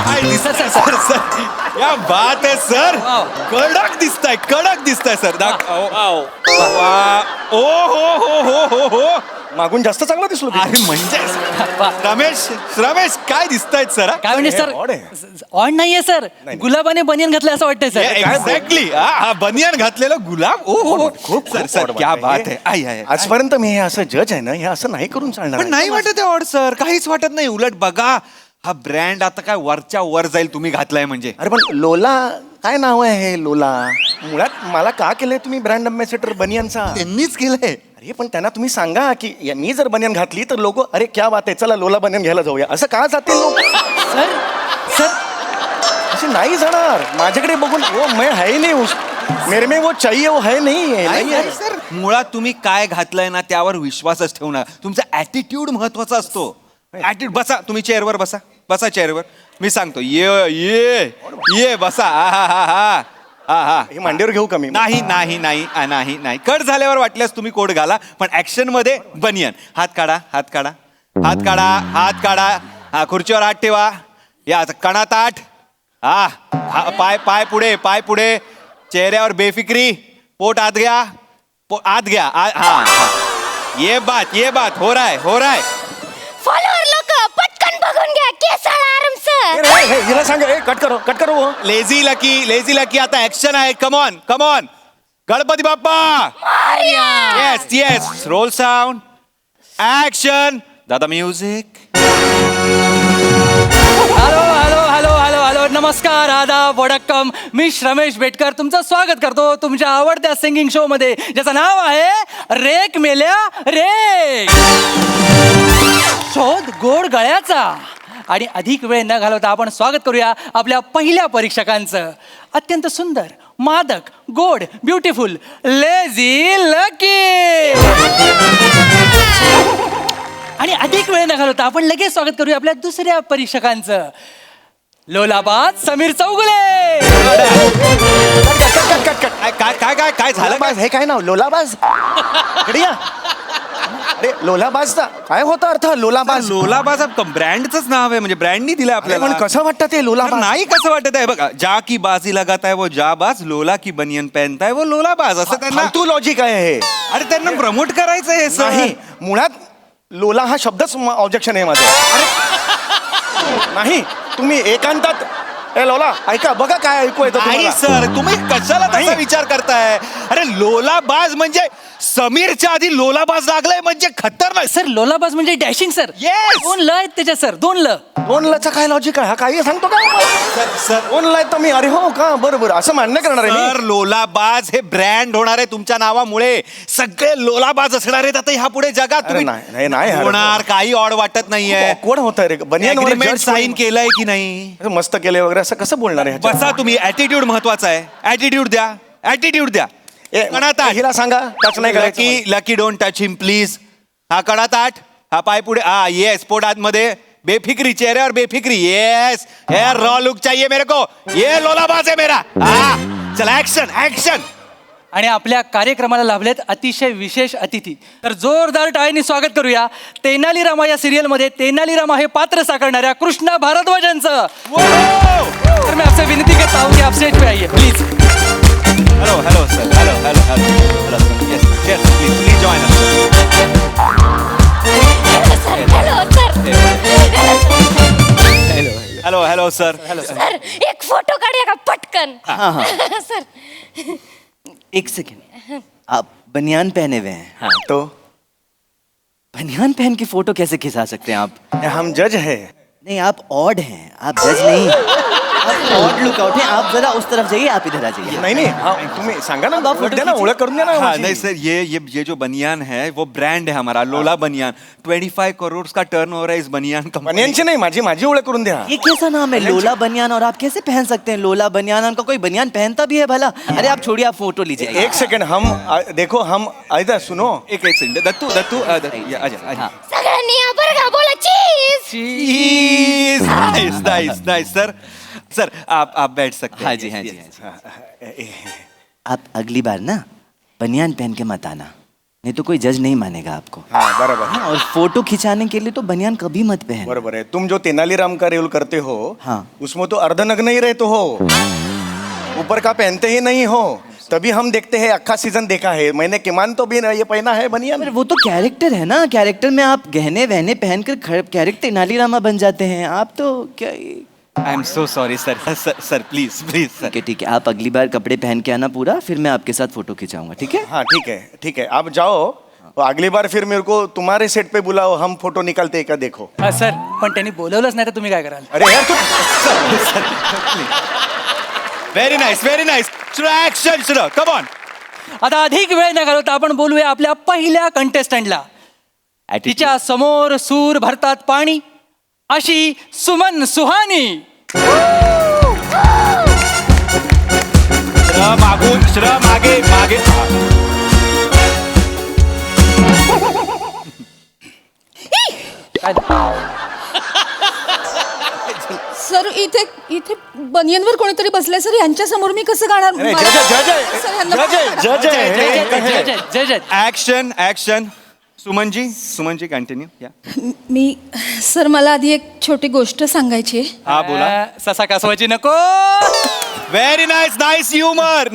I दिसताय सर सर या बात आहे सर कडक दिसताय सर ओ हो मागून जास्त चांगला दिसलो की? अरे म्हणजे रमेश काय दिसतायत सर काय म्हणजे सर odd आहे. ऑन नाहीये सर गुलाबाने बनियन घातलं असं वाटतंय सर एक्झॅक्टली बनियान घातलेलं गुलाब ओ हो खूप सर सर क्या बात आहे आई आजपर्यंत मी हे असं जज आहे ना हे असं नाही करून चालणार पण नाही वाटत आहे ऑड सर काहीच वाटत नाही उलट बघा हा ब्रँड आता काय वरच्या वर जाईल तुम्ही घातलाय म्हणजे अरे पण लोला काय नाव आहे हे लोला मुळात मला का केलंय तुम्ही ब्रँड अम्बॅसेडर बनियनचा त्यांनीच केलंय अरे पण त्यांना तुम्ही सांगा की मी जर बनियन घातली तर लोक अरे क्या बात आहे चला लोला बनियन घ्यायला जाऊया असं का जातील लोक सर सर असे नाही जाणार माझ्याकडे बघून वो मैं है ही नहीं मेरे में वो चाहिए वो है नहीं नाही आहे, सर मुळात तुम्ही काय घातलंय ना त्यावर विश्वासच ठेवणार तुमचा ऍटिट्यूड महत्वाचा असतो ऍटिट्यूड बसा तुम्ही चेअरवर बसा चेअरवर मी सांगतो ये बसा हा हे मांडीवर घेऊ का मी नाही कट झाल्यावर वाटल्यास तुम्ही कोट घाला पण ऍक्शन मध्ये बनियन हात काढा हा खुर्चीवर हात ठेवा या कणा ताट पाय पुढे चेहऱ्यावर बेफिक्री पोट आत घ्या हा ये बात हो रहा है फॉलोअर लोक पटकन बघून घ्या केसाळ आराम सर हिला सांगा कट करो वो लेझी लकी आता ऍक्शन आहे come on Ganpati Bappa yes roll sound action दादा म्युझिक हॅलो नमस्कार आदाब वडक्कम मी रमेश बेटकर तुमचं स्वागत करतो तुमच्या आवडत्या सिंगिंग शो मध्ये ज्याचं नाव आहे रेक मेल्या रेक शोध गोड गळ्याचा आणि अधिक वेळ न घालवता आपण स्वागत करूया आपल्या पहिल्या परीक्षकांचं अत्यंत सुंदर मादक गोड ब्युटिफुल लेझी लकी आणि अधिक वेळ न घालवता आपण लगेच स्वागत करूया आपल्या दुसऱ्या परीक्षकांचं लोलाबाद समीर चौगुले काय झालं लोलाबाज हे काय नाव लोलाबाज इकडे या. अरे लोलाबाजचा काय होता अर्थ लोलाबाज लोलाबाज ब्रँडच नाव आहे म्हणजे ब्रँडनी दिलंय अरे आपल्याला पण कसं वाटतं ते लोलाबाज नाही कसं वाटत आहे बघा जा की बाजी लगाता है वो जाबाज लोला की बनियन पहनता है वो लोलाबाज असं त्यांना फालतू लॉजिक आहे हे अरे त्यांना प्रमोट करायचं हे सर नाही मुळात लोला हा शब्दच ऑब्जेक्शन आहे माझं अरे नाही तुम्ही एकांतात ए लोला ऐका बघा काय ऐकू येतं नाही तुम्हाला. सर तुम्ही कशाला तसा नाही. विचार करताय अरे लोलाबाज म्हणजे समीरच्या आधी लोलाबाज लागलाय म्हणजे खतरनाक सर लोलाबाज म्हणजे डॅशिंग सर Yes! 2 ल आहेत त्याच्यात सर 2 ल दोन लचा काय लॉजिक आहे हा काही सांगतो का सर दोन ला तर मी अरे हो का बरोबर असं मान्य करणार आहे सर लोलाबाज हे ब्रँड होणार आहे तुमच्या नावामुळे सगळे लोलाबाज असणार आहेत आता ह्या पुढे जगात अरे नाही, नाही, अरे. होणार काही ऑड वाटत नाहीये कोण होत रे बनियन अग्रीमेंट साईन केलंय की नाही मस्त केले वगैरे असं कसं बोलणार आहे ह्याच्यात? बसा तुम्ही ऍटिट्यूड महत्वाचा आहे ऍटिट्यूड द्या ए, हिला सांगा टच नाही करायचं मला. Lucky don't touch him please हा कडा ताट हा पाय पुढे हा येस पोट आतमध्ये बेफिक्री चेहऱ्यावर बेफिक्री येस हेयर रॉ लुक चाहिए मेरे को ये लोलाबाज है मेरा हा चला ऍक्शन आणि आपल्या कार्यक्रमाला लाभलेत अतिशय विशेष अतिथी तर जोरदार टाळ्यांनी स्वागत करूया तेनाली रामा या सिरियल मध्ये तेनाली रामा हे पात्र साकारणाऱ्या कृष्णा भारद्वाजांचं तर मैं आपसे विनती करता हूँ कि आप स्टेज पे आइए please hello sir yes please join hello sir sir एक फोटो काढूया का पटकन सर एक सेकेंड आप बनियान पहने हुए हैं तो बनियान पहन के फोटो कैसे खिंचा सकते हैं आप हम जज है नहीं आप ऑड हैं आप जज नहीं आप ऑड लुक आउट हैं आप जरा उस तरफ जाइए आप इधर आ जाइए नाही हा, तुम्ही सांगा ना ओळख द्या ना ओळख करून द्या ना हाँ माझी. नहीं सर ये जो बनियान है वो ब्रांड है हमारा लोला बनियान 25 करोड़ का टर्नओवर है इस बनियान कंपनी बनियनची नाही माझी ओळख करून द्या ये कैसा नाम है लोला बनियान और आप कैसे पहन सकते हैं लोला बनियान उनका कोई बनियान पहनता भी है भला अरे आप छोड़िए आप फोटो लीजिए एक सेकंड हम देखो हम इधर सुनो एक सेकंड दत्तू आजा सगळ्यांनी या बरं का बोला चीज चीज नाइस सर आप बैठ सकते हैं हाँ जी आप अगली बार ना बनियान पहन के मत आना नहीं तो कोई जज नहीं मानेगा आपको। हाँ बराबर हाँ, और फोटो खिंचाने के लिए तो बनियान कभी मत पहन। बराबर है। तुम जो तेनालीराम का रोल करते हो, हाँ। उसमें तो अर्धनग्न ही रहते हो, ऊपर का पहनते ही नहीं हो, तभी हम देखते हैं। अक्खा सीजन देखा है मैंने, किमान तो भी ये पहना है बनियान। पर वो तो कैरेक्टर है ना, कैरेक्टर में आप गहने वहने पहनकर कैरेक्टर तेनालीरामा बन जाते हैं। आप तो क्या I am so sorry sir sir please please sir. ठीक है, आप अगली बार कपड़े पहन के आना पूरा, फिर मैं आपके साथ फोटो खिंचाऊंगा, ठीक है? हाँ ठीक है आप जाओ, तो अगली बार फिर मेरे को तुम्हारे सेट पे बुलाओ, हम फोटो निकालते का देखो। सर पण त्यांनी बोलवलंच नाही तर तुम्ही काय कराल? अरे यार तू व्हेरी नाईस ऍक्शन सुरू कम ऑन. आता अधिक वेळ न घालवता आपण बोलूया आपल्या पहिल्या कंटेस्टंटला. तिच्या समोर सूर भरतात पाणी अशी सुमन सुहानी. श्र मागे सर इथे इथे बनियनवर कोणीतरी बसलंय सर, यांच्या समोर मी कसं गाणार? सर, यांना- जय जय. ऍक्शन सुमनजी कंटिन्यू या. मी सर मला आधी एक छोटी गोष्ट सांगायची आहे. हा बोला. ससा कासवाची नको. Very nice humour.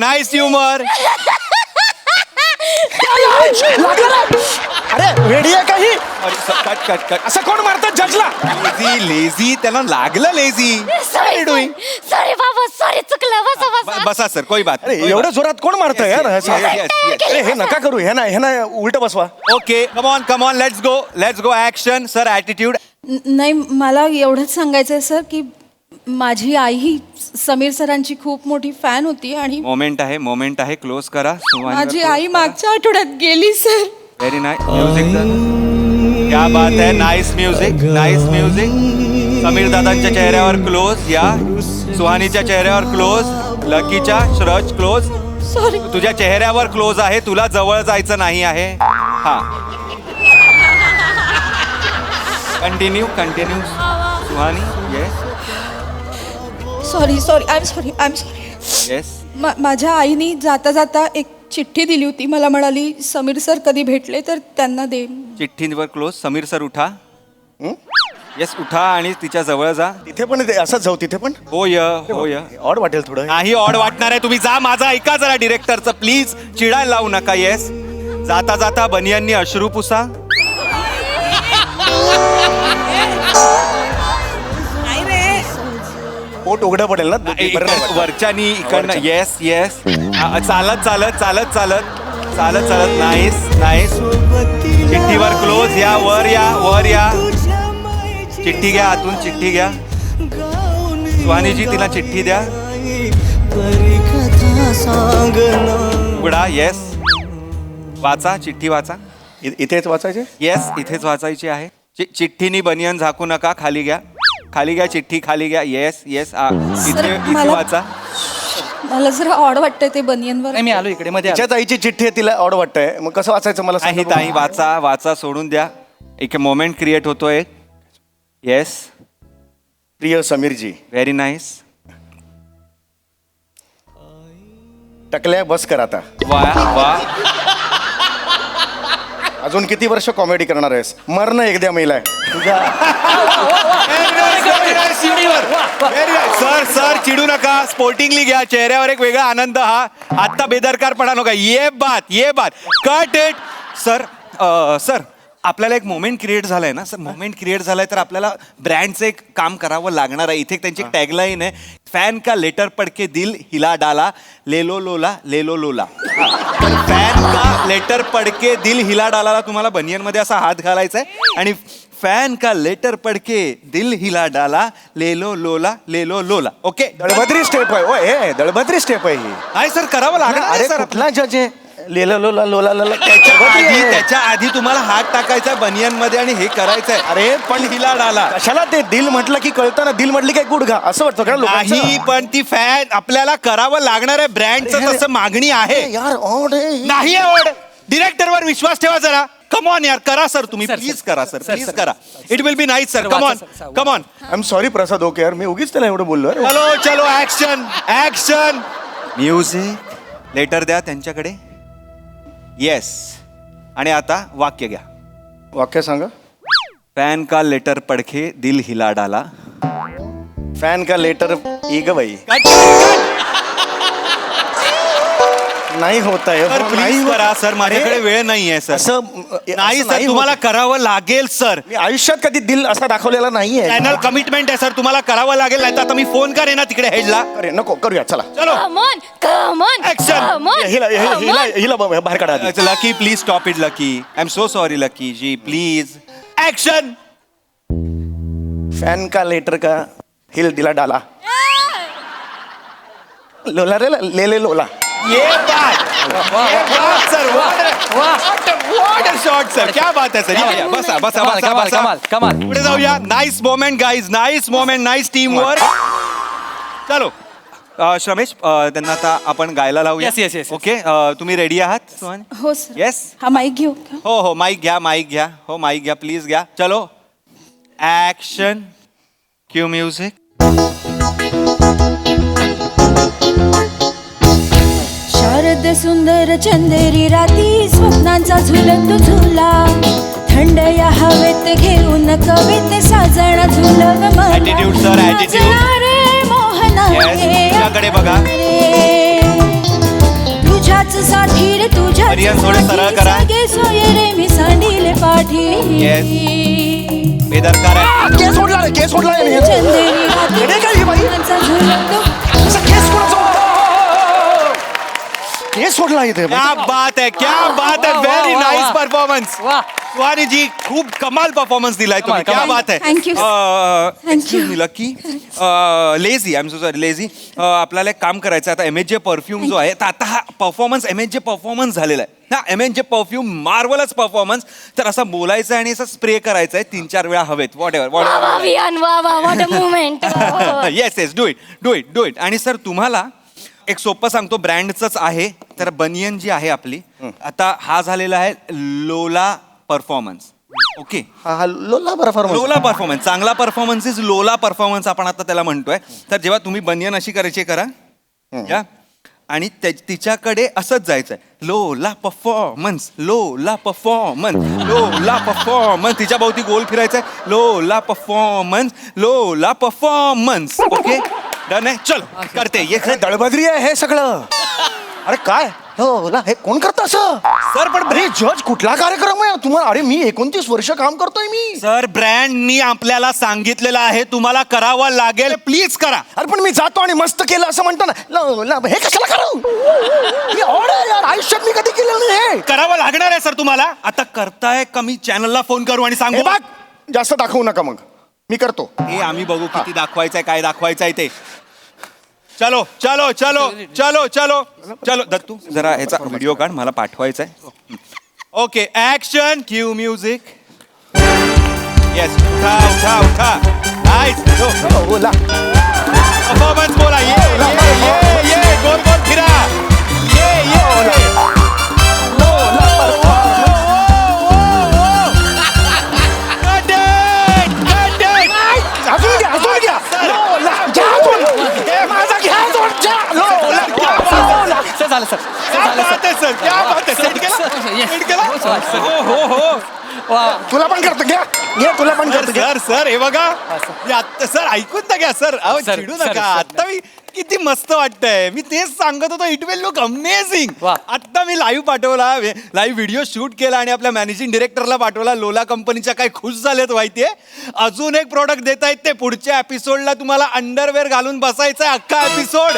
अरे रेडी आहे काही? कट असं कोण मारतात जजला? लेझी त्याला लागलं लेझी. सॉरी बाबा, सॉरी चुकलं. बसा. बसा सर कोई बात अरे एवढं जोरात कोण मारतं यार असं? अरे हे नका करू, हे ना उलट बसवा. Okay come on let's go action sir. Attitude. नाही मला एवढंच सांगायचं आहे सर की माझी आई ही समीर सरांची खूप मोठी फॅन होती आणि मोमेंट आहे क्लोज करा. माझी आई मागच्या आठवड्यात गेली सर. Very nice music. क्या बात है. Nice music. समीर दादांच्या चेहऱ्यावर क्लोज या. सुहानीच्या चेहऱ्यावर क्लोज. लकीच्या श्रज क्लोज. सॉरी. तुझ्या चेहऱ्यावर क्लोज आहे, तुला जवळ जायचं नाही आहे. हा continue Suhani. Yes sorry I am sorry. Yes. माझ्या आईने जाता जाता एक चिठ्ठी दिली होती. मला म्हणाली समीर सर कधी भेटले तर त्यांना दे. चिठ्ठीवर क्लोज. समीर सर उठा. येस उठा आणि तिच्या जवळ जा. तिथे पण असंच जाऊ तिथे पण. होय ऑड वाटेल थोडं. नाही ऑड वाटणार आहे. तुम्ही जा, माझा ऐका जरा डिरेक्टरचं प्लीज. चिडायला लावू नका. येस जाता बनियांनी अश्रू पुसा. पोट उघडं पडेल ना. वरच्यानी इकडनं. येस चालत नाईस. चिठ्ठीवर क्लोज या. वर या. चिठ्ठी घ्या आतून. चिठ्ठी घ्या. सुहानीजी तिला चिठ्ठी द्या. उघडा. येस वाचा. चिठ्ठी वाचा. इथेच वाचायचे. येस इथेच वाचायची आहे. चिठ्ठीनी बनियन झाकू नका. खाली घ्या. चिठ्ठी खाली घ्या. येस इथे वाचा. मला जरा ऑड वाटतंय ते बनियनवर. नाही मी आलो इकडे मध्ये आलो. तिच्याच आईची चिठ्ठी आहे, तिला ऑड वाटतंय. मग कसं वाचायचं मला सांगा ताई वाचा सोडून द्या. एक मोमेंट क्रिएट होतोय. येस प्रिय समीरजी. Very nice. टकल्या बस कर आता. वा अजून किती वर्ष कॉमेडी करणार आहेस? मरण एकदा मेलाय तुझ्या. सर चिडू नका. स्पोर्टिंगली घ्या. चेहऱ्यावर एक वेगळा आनंद. हा आत्ता बेदरकारपणा नका. ये बात कट इट. सर आपल्याला एक मोमेंट क्रिएट झालाय ना सर. मोमेंट क्रिएट झालाय तर आपल्याला ब्रँडचं एक काम करावं लागणार आहे. इथे त्यांची टॅगलाईन आहे, फॅन का लेटर पडके दिल हिला डाला लेलो लोला. फॅन का लेटर पडके दिल हिला डाला तुम्हाला बनियनमध्ये असा हात घालायचा आहे आणि फॅन का लेटर पडके दिल हिला डाला लेलो लोला. ओके दळभद्री स्टेप आहे. ओ हे दळभद्री स्टेप आहे ही. नाही सर करावं लागणार. अरे सर कुठला जज आहे? लोला त्याच्या आधी तुम्हाला हात टाकायचा बनियन मध्ये आणि हे करायचंय. अरे पण हिला डाला. कशाला ते दिल म्हटलं की कळतं ना. दिल म्हटली काय गुडघा असं वाटतं का लोकांचं? नाही पण ती फॅन आपल्याला करावं लागणार आहे. ब्रँडचं तसं मागणी आहे. यार ऑड आहे. नाही आवड. डिरेक्टरवर विश्वास ठेवा जरा. कम ऑन यार करा सर. तुम्ही प्लीज करा सर. प्लीज करा. It will be nice sir. Come on. I am sorry Prasad. Okay यार मी उगीच त्याला एवढं बोललो. चलो ऍक्शन म्युझिक. लेटर द्या त्यांच्याकडे. येस आणि आता वाक्य घ्या. वाक्य सांगा. फॅन का लेटर पडखे दिल हिला डाला. फॅन का लेटर ग बाई. नाही होत आहे. सर प्लीज करा सर, माझ्याकडे वेळ नाही आहे सर. असं नाही सर, तुम्हाला करावं लागेल सर. मी आयुष्यात कधी दिल असा दाखवलेला नाहीये. चॅनल कमिटमेंट आहे सर, तुम्हाला करावं लागेल. नाही तर आता मी फोन करेन ना तिकडे हेडला. अरे नको करूया चला. चलो Come on. ऍक्शन. हिला बाहेर काढा आधी. Lucky please stop it Lucky. I am so sorry Lucky ji, please action. Fan का लेटर का हिल दिला डाला. लोला रे ले लोला. ये बात sir, what a shot sir, क्या बात है सर. या, बसा बसा कमाल, बसा कमाल, बसा. कमाल, कमाल. पुढे जाऊया. Nice moment guys, nice moment, nice team work. चलो श्रमेश, त्यांना आता आपण गायला लावूया. Yes, yes, yes, yes. Okay, तुम्ही रेडी आहात? हो सर. येस. हा माईक घेऊ का? हो हो, माईक घ्या, माईक घ्या. हो माईक घ्या, प्लीज घ्या. चलो ऍक्शन. Q music. शारद सुंदर चंदेरी राती स्वप्नांचा झुलत झुला. थंड या हवेत घेऊन कवित साजण झुलव मला. Attitude, sir, attitude. नाचला रे मोहना Yes, रे तुझ्याकडे बघा. रे. तुझ्याच साठी रे तुझ्याच आर्यन, थोडं सरळ करा. सागे सोय रे मी सांडीले पाठी. बेदरकार आहे. केस सोडला रे, केस सोडला रे. चंदेरी राती अरे काय ही बाई? स्वप्नांचा झुलत. असा केस कोणाचा? केस सोडला इथे. क्या बात है, क्या बात है. वाह, व्हेरी वाह, नाईस वाह. परफॉर्मन्स. वाह. सुहानी जी, खूप कमाल परफॉर्मन्स दिलाय तुम्ही. कमाल, क्या कमाल. बात है. Thank you, excuse me lucky. Lazy, I am so sorry lazy. आपल्याला एक काम करायचं आता. MHJ परफ्यूम जो आहे, तर आता हा परफॉर्मन्स MHJ परफॉर्मन्स झालेला आहे. हा MHJ परफ्यूम मार्वलच परफॉर्मन्स. तर असं बोलायचं आणि असं स्प्रे करायचं आहे 3-4 वेळा हवेत. What ever. Vivian, wow, what a moment. Yes yes, do it. आणि सर तुम्हाला एक सोपं सांगतो, ब्रँडच आहे. तर बनियन जी आहे आपली, आता हा झालेला आहे लोला परफॉर्मन्स. ओके, हा लोला परफॉर्मन्स. लोला परफॉर्मन्स, चांगला परफॉर्मन्स इज लोला परफॉर्मन्स आपण आता त्याला म्हणतोय. तर जेव्हा तुम्ही बनियन अशी करायची करा या, आणि तिच्याकडे असंच जायचंय. लोला परफॉर्मन्स, लोला परफॉर्मन्स, लोला परफॉर्मन्स. तिच्या भोवती गोल फिरायचंय. लोला परफॉर्मन्स, लोला परफॉर्मन्स. ओके डन आहे. चल करते. हे दळबद्री आहे हे सगळं. अरे काय हो हे कोण करतं असं? सर पण अरे जज कुठला कार्यक्रम आहे तुम्हाला? अरे मी 29 वर्ष काम करतोय मी. सर ब्रँडनी आपल्याला सांगितलेलं आहे तुम्हाला करावं लागेल, प्लीज करा. अरे पण मी जातो आणि मस्त केलं असं म्हणतो ना. हे कशाला करू? मी ऑड आहे यार, आयुष्यात मी कधी केलं नाही हे. करावं लागणार आहे सर तुम्हाला. आता करताय का मी चॅनलला फोन करू आणि हे सांगू? बघ, जास्त दाखवू नका मग. मी करतो. हे आम्ही बघू किती दाखवायचंय, काय दाखवायचंय ते. चलो चलो चलो चलो चलो चलो. दत्तू जरा ह्याचा व्हिडिओ काढ, मला पाठवायचा आहे. Okay action. Q music. Yes, उठा उठा उठा. नाईस. बोला. परफॉर्मन्स बोला. ये गोल गोल फिरा. ये अजून घ्या. लोला, घ्या अजून. माझा घ्या अजून. लोला, लोला. सर झालं सर. क्या बात है सर, क्या बात है. सेट केला, सेट केला. हो. तुला पण करतो घ्या. तुला पण करतो घ्या. सर हे बघा. आता सर ऐकून तर घ्या सर. अहो सर, चिडू सर, नका. सर. आता मी किती मस्त वाटतंय. मी तेच सांगत होतो, इट विल लुक अमेझिंग. वा. आता मी लाईव्ह पाठवला, लाईव्ह व्हिडिओ शूट केला आणि आपल्या मॅनेजिंग डिरेक्टरला पाठवला. लोला कंपनीच्या काय खुश झालेत माहितीये. अजून एक प्रोडक्ट देत आहेत ते. पुढच्या एपिसोडला तुम्हाला अंडरवेअर घालून बसायचंय अख्खा एपिसोड.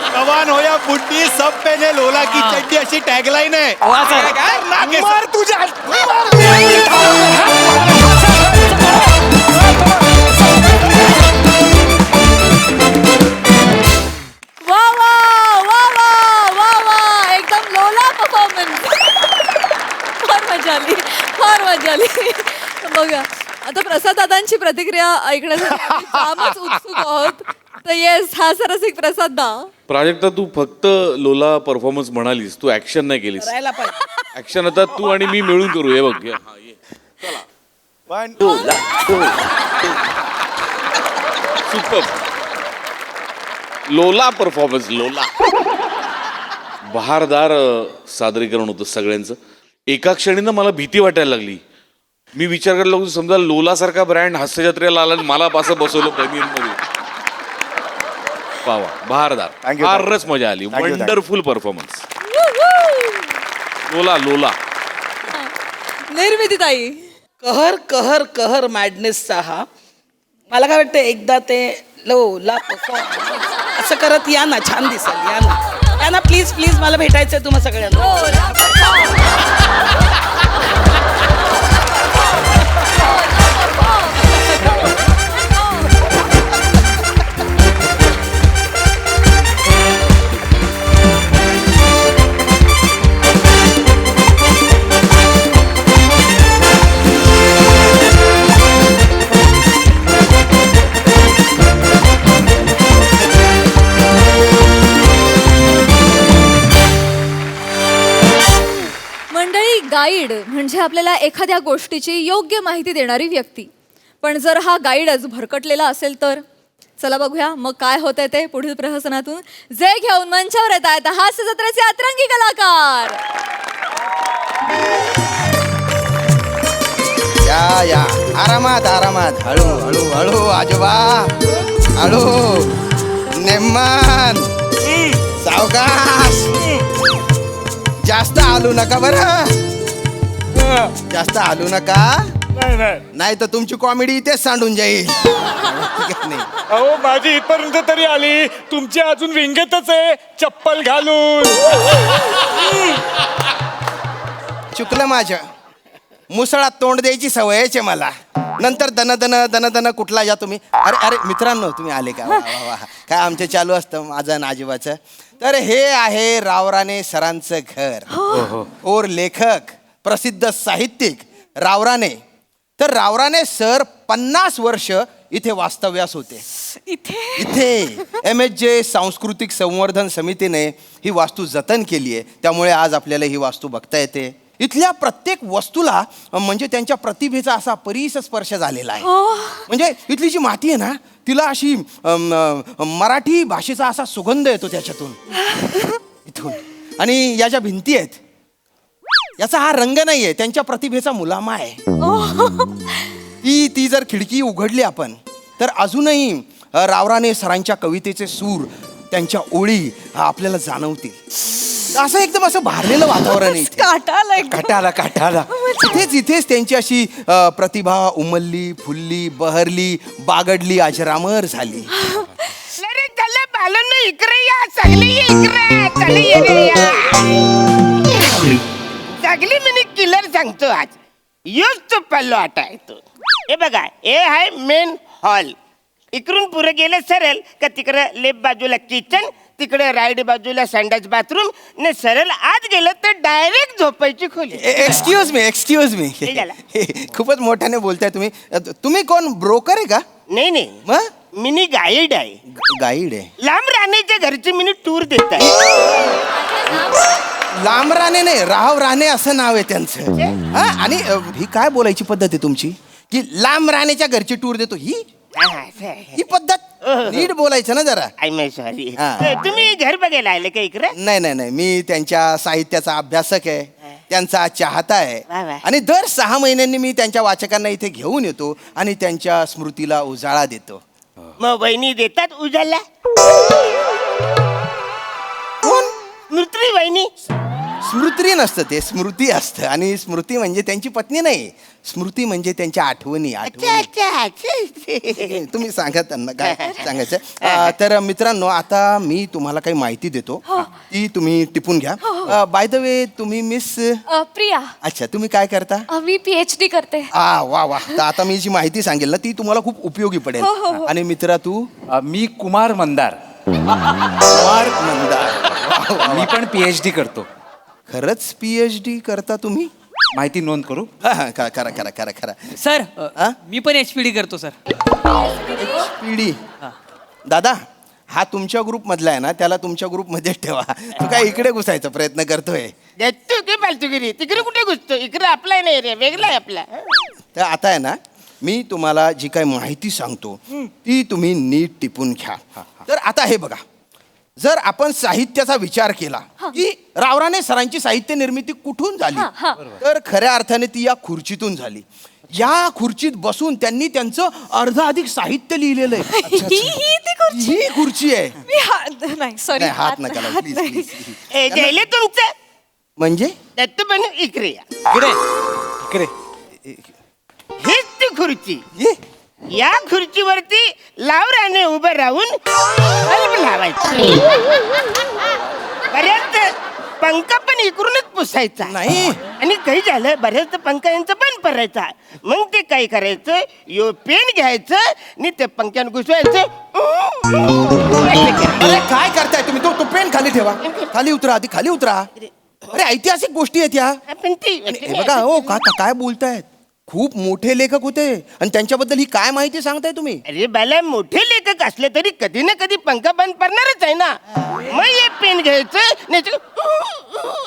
जवान हो या बुड्ढी सब पेने लोला की चड्डी अशी टॅगलाईन आहे. वा सर. खतरनाक आहे, मार सर. तुझ्या. वा वा वा वा वा वा, एकदम लोला परफॉर्मन्स. फार मजा आली. बघा आता प्रसाद दादांची प्रतिक्रिया ऐकण्यासाठी आम्ही जामच उत्सुक आहोत. तर येस, हा सरसिक प्रसाद दा. प्राजक्ता, तू फक्त लोला परफॉर्मन्स म्हणालीस, तू ऍक्शन नाही केलीस. करायला पाहिजे. ऍक्शन आता तू आणि मी मिळून करू. हे बघ. सुपर लोला परफॉर्मन्स. लोला बहारदार सादरीकरण होतं सगळ्यांचं. एका क्षणी ना मला भीती वाटायला लागली. मी विचार करायला लागलो समजा लोलासारखा ब्रँड हास्यजत्रेला आला आणि मला असं बसवलं प्रेमियरमध्ये. वा बहारदार, Thank you, फारच मजा आली. Thank you, thank you. Wonderful performance. लोला निर्मिती ताई. कहर कहर कहर मॅडनेसचा हा. मला काय वाटतं एकदा ते ला असं करत या ना, छान दिसेल. या ना प्लीज प्लीज, मला भेटायचंय तुम्हा सगळ्यांना. मंडळी, गाईड म्हणजे आपल्याला एखाद्या गोष्टीची योग्य माहिती देणारी व्यक्ती. पण जर हा गाईडच भरकटलेला असेल तर चला बघूया मग काय होतंय ते पुढील प्रहसनातून. जे घेऊन मंचावर येत आहेत हास्य जत्रेचे अतरंगी कलाकार. या आरामात आरामात, हळू हळू हळू आजोबा, हळू. नेमान सावकाश, जास्त आलू नका बरं, जास्त आलू नका, नाही तर तुमची कॉमेडी इथेच सांडून जाईल. नाही. अहो माझी इथपर्यंत तरी आली, तुमची अजून विंगतच आहे चप्पल घालून. चुकलं माझं, मुसळात तोंड द्यायची सवयच आहे मला. नंतर दन कुठला या तुम्ही. अरे अरे मित्रांनो, तुम्ही आले का? वा वा वा. काय आमचं चालू असतं माझं आणि आजोबाचं. तर हे आहे रावराणे सरांचं घर. और लेखक प्रसिद्ध साहित्यिक रावराणे. तर रावराणे सर 50 वर्ष इथे वास्तव्यास होते. इथे MHJ सांस्कृतिक संवर्धन समितीने ही वास्तू जतन केली आहे. त्यामुळे आज आपल्याला ही वास्तू बघता येते. इथल्या प्रत्येक वस्तूला म्हणजे त्यांच्या प्रतिभेचा असा परीस स्पर्श झालेला आहे. म्हणजे इथली जी माती आहे ना, तिला अशी मराठी भाषेचा असा सुगंध येतो त्याच्यातून, इथून. आणि या ज्या भिंती आहेत, याचा हा रंग नाहीये, त्यांच्या प्रतिभेचा मुलामा आहे. ती जर खिडकी उघडली आपण तर अजूनही रावराणे सरांच्या कवितेचे सूर, त्यांच्या ओळी आपल्याला जाणवतील. असं एकदम असं भारलेलं वातावरण आहे. काटाला इथेच त्यांची अशी प्रतिभा उमलली, फुलली, बहरली, बागडली, अजरामर झाली. सगळी मी किलर सांगतो आज. योच तो पल्लो आटा येतो. हे बघा, हे आहे मेन हॉल. इकडून पुढे गेलं सरळ का तिकडे लेफ्ट बाजूला किचन, तिकडे राईट बाजूला संडास बाथरूम, ने सरळ आत गेलं तर डायरेक्ट झोपायची खोली. एक्सक्यूज मी खूपच मोठ्याने बोलताय तुम्ही. तुम्ही कोण, ब्रोकर आहे का? नाही मग मिनी गाईड आहे. गाईड आहे? लांब राहण्याच्या घरची मिनी टूर देत आहे. लांब राणे नाही, राव राणे असं नाव आहे त्यांचं. आणि ही काय बोलायची पद्धत आहे तुमची, की लांब राणेच्या घरची टूर देतो? ही पद्धत नीट बोलायचं ना जरा. I my sorry. तुम्ही घर बघायला आले का इकडे? नाही, मी त्यांच्या साहित्याचा अभ्यासक आहे, त्यांचा चाहता वा आहे. वा. आणि दर 6 महिन्यांनी मी त्यांच्या वाचकांना इथे घेऊन येतो आणि त्यांच्या स्मृतीला उजाळा देतो. मग वहिनी देतात उजाला? कोण? स्मृती वहिनी. स्मृती नसतं ते, स्मृती असतं. आणि स्मृती म्हणजे त्यांची पत्नी नाही, स्मृती म्हणजे त्यांच्या आठवणी. तुम्ही सांगा त्यांना काय सांगायचं. तर मित्रांनो, आता मी तुम्हाला काही माहिती देतो, ती तुम्ही टिपून घ्या. बाय द वे, तुम्ही मिस प्रिया. अच्छा, तुम्ही काय करता? मी PhD करते. वा. तर आता मी जी माहिती सांगेल ना, ती तुम्हाला खूप उपयोगी पडेल. आणि मित्रा तू? मी कुमार मंदार. कुमार मंदार. मी पण PhD करतो. खरंच PhD करता तुम्ही? माहिती नोंद करू? करा. सर मी पण HPD करतो सर. पिढी. दादा, हा तुमच्या ग्रुप मधला आहे ना, त्याला तुमच्या ग्रुप मध्ये ठेवा. तू काय इकडे घुसायचा प्रयत्न करतोय? देतो की फालतूगिरी. तिकडे कुठे घुसतो? इकडे आपला नाही रे, वेगळा आहे आपला. तर आता आहे ना, मी तुम्हाला जी काही माहिती सांगतो ती तुम्ही नीट टिपून घ्या. तर आता हे बघा, जर आपण साहित्याचा विचार केला की रावराणे सरांची साहित्य निर्मिती कुठून झाली तर खऱ्या अर्थाने ती या खुर्चीतून झाली. या खुर्चीत बसून त्यांनी त्यांचं अर्धाधिक साहित्य लिहिलेलं आहे. ही खुर्ची आहे. नाही सॉरी नाही, हात नका लावू, please, please. गेले तुमचं म्हणजे दत्तू बनू इकडे या. इकडे हीच ती खुर्ची. ये या खुर्चीवरती लावराने उभं राहून बल्ब लावायचं. बऱ्याच पंख पण इकडूनच पुसायचा नाही. आणि काही झालं बऱ्याच पंख यांचं बंद पडायचा. मग ते काय करायचं यो पेन घ्यायचं आणि ते पंख्यानं घुसवायचं. अरे काय करताय तुम्ही? तो पेन खाली ठेवा. खाली उतरा आधी, खाली उतरा. अरे ऐतिहासिक गोष्टी आहेत या. पण ती हे बघा हो काय बोलतायत. खूप मोठे लेखक होते आणि त्यांच्याबद्दल ही काय माहिती सांगताय तुम्ही? अरे बाला मोठे लेखक असले तरी कधी ना कधी पंख बंद पडणारच आहे ना. मग हे पेन घ्यायचं नाही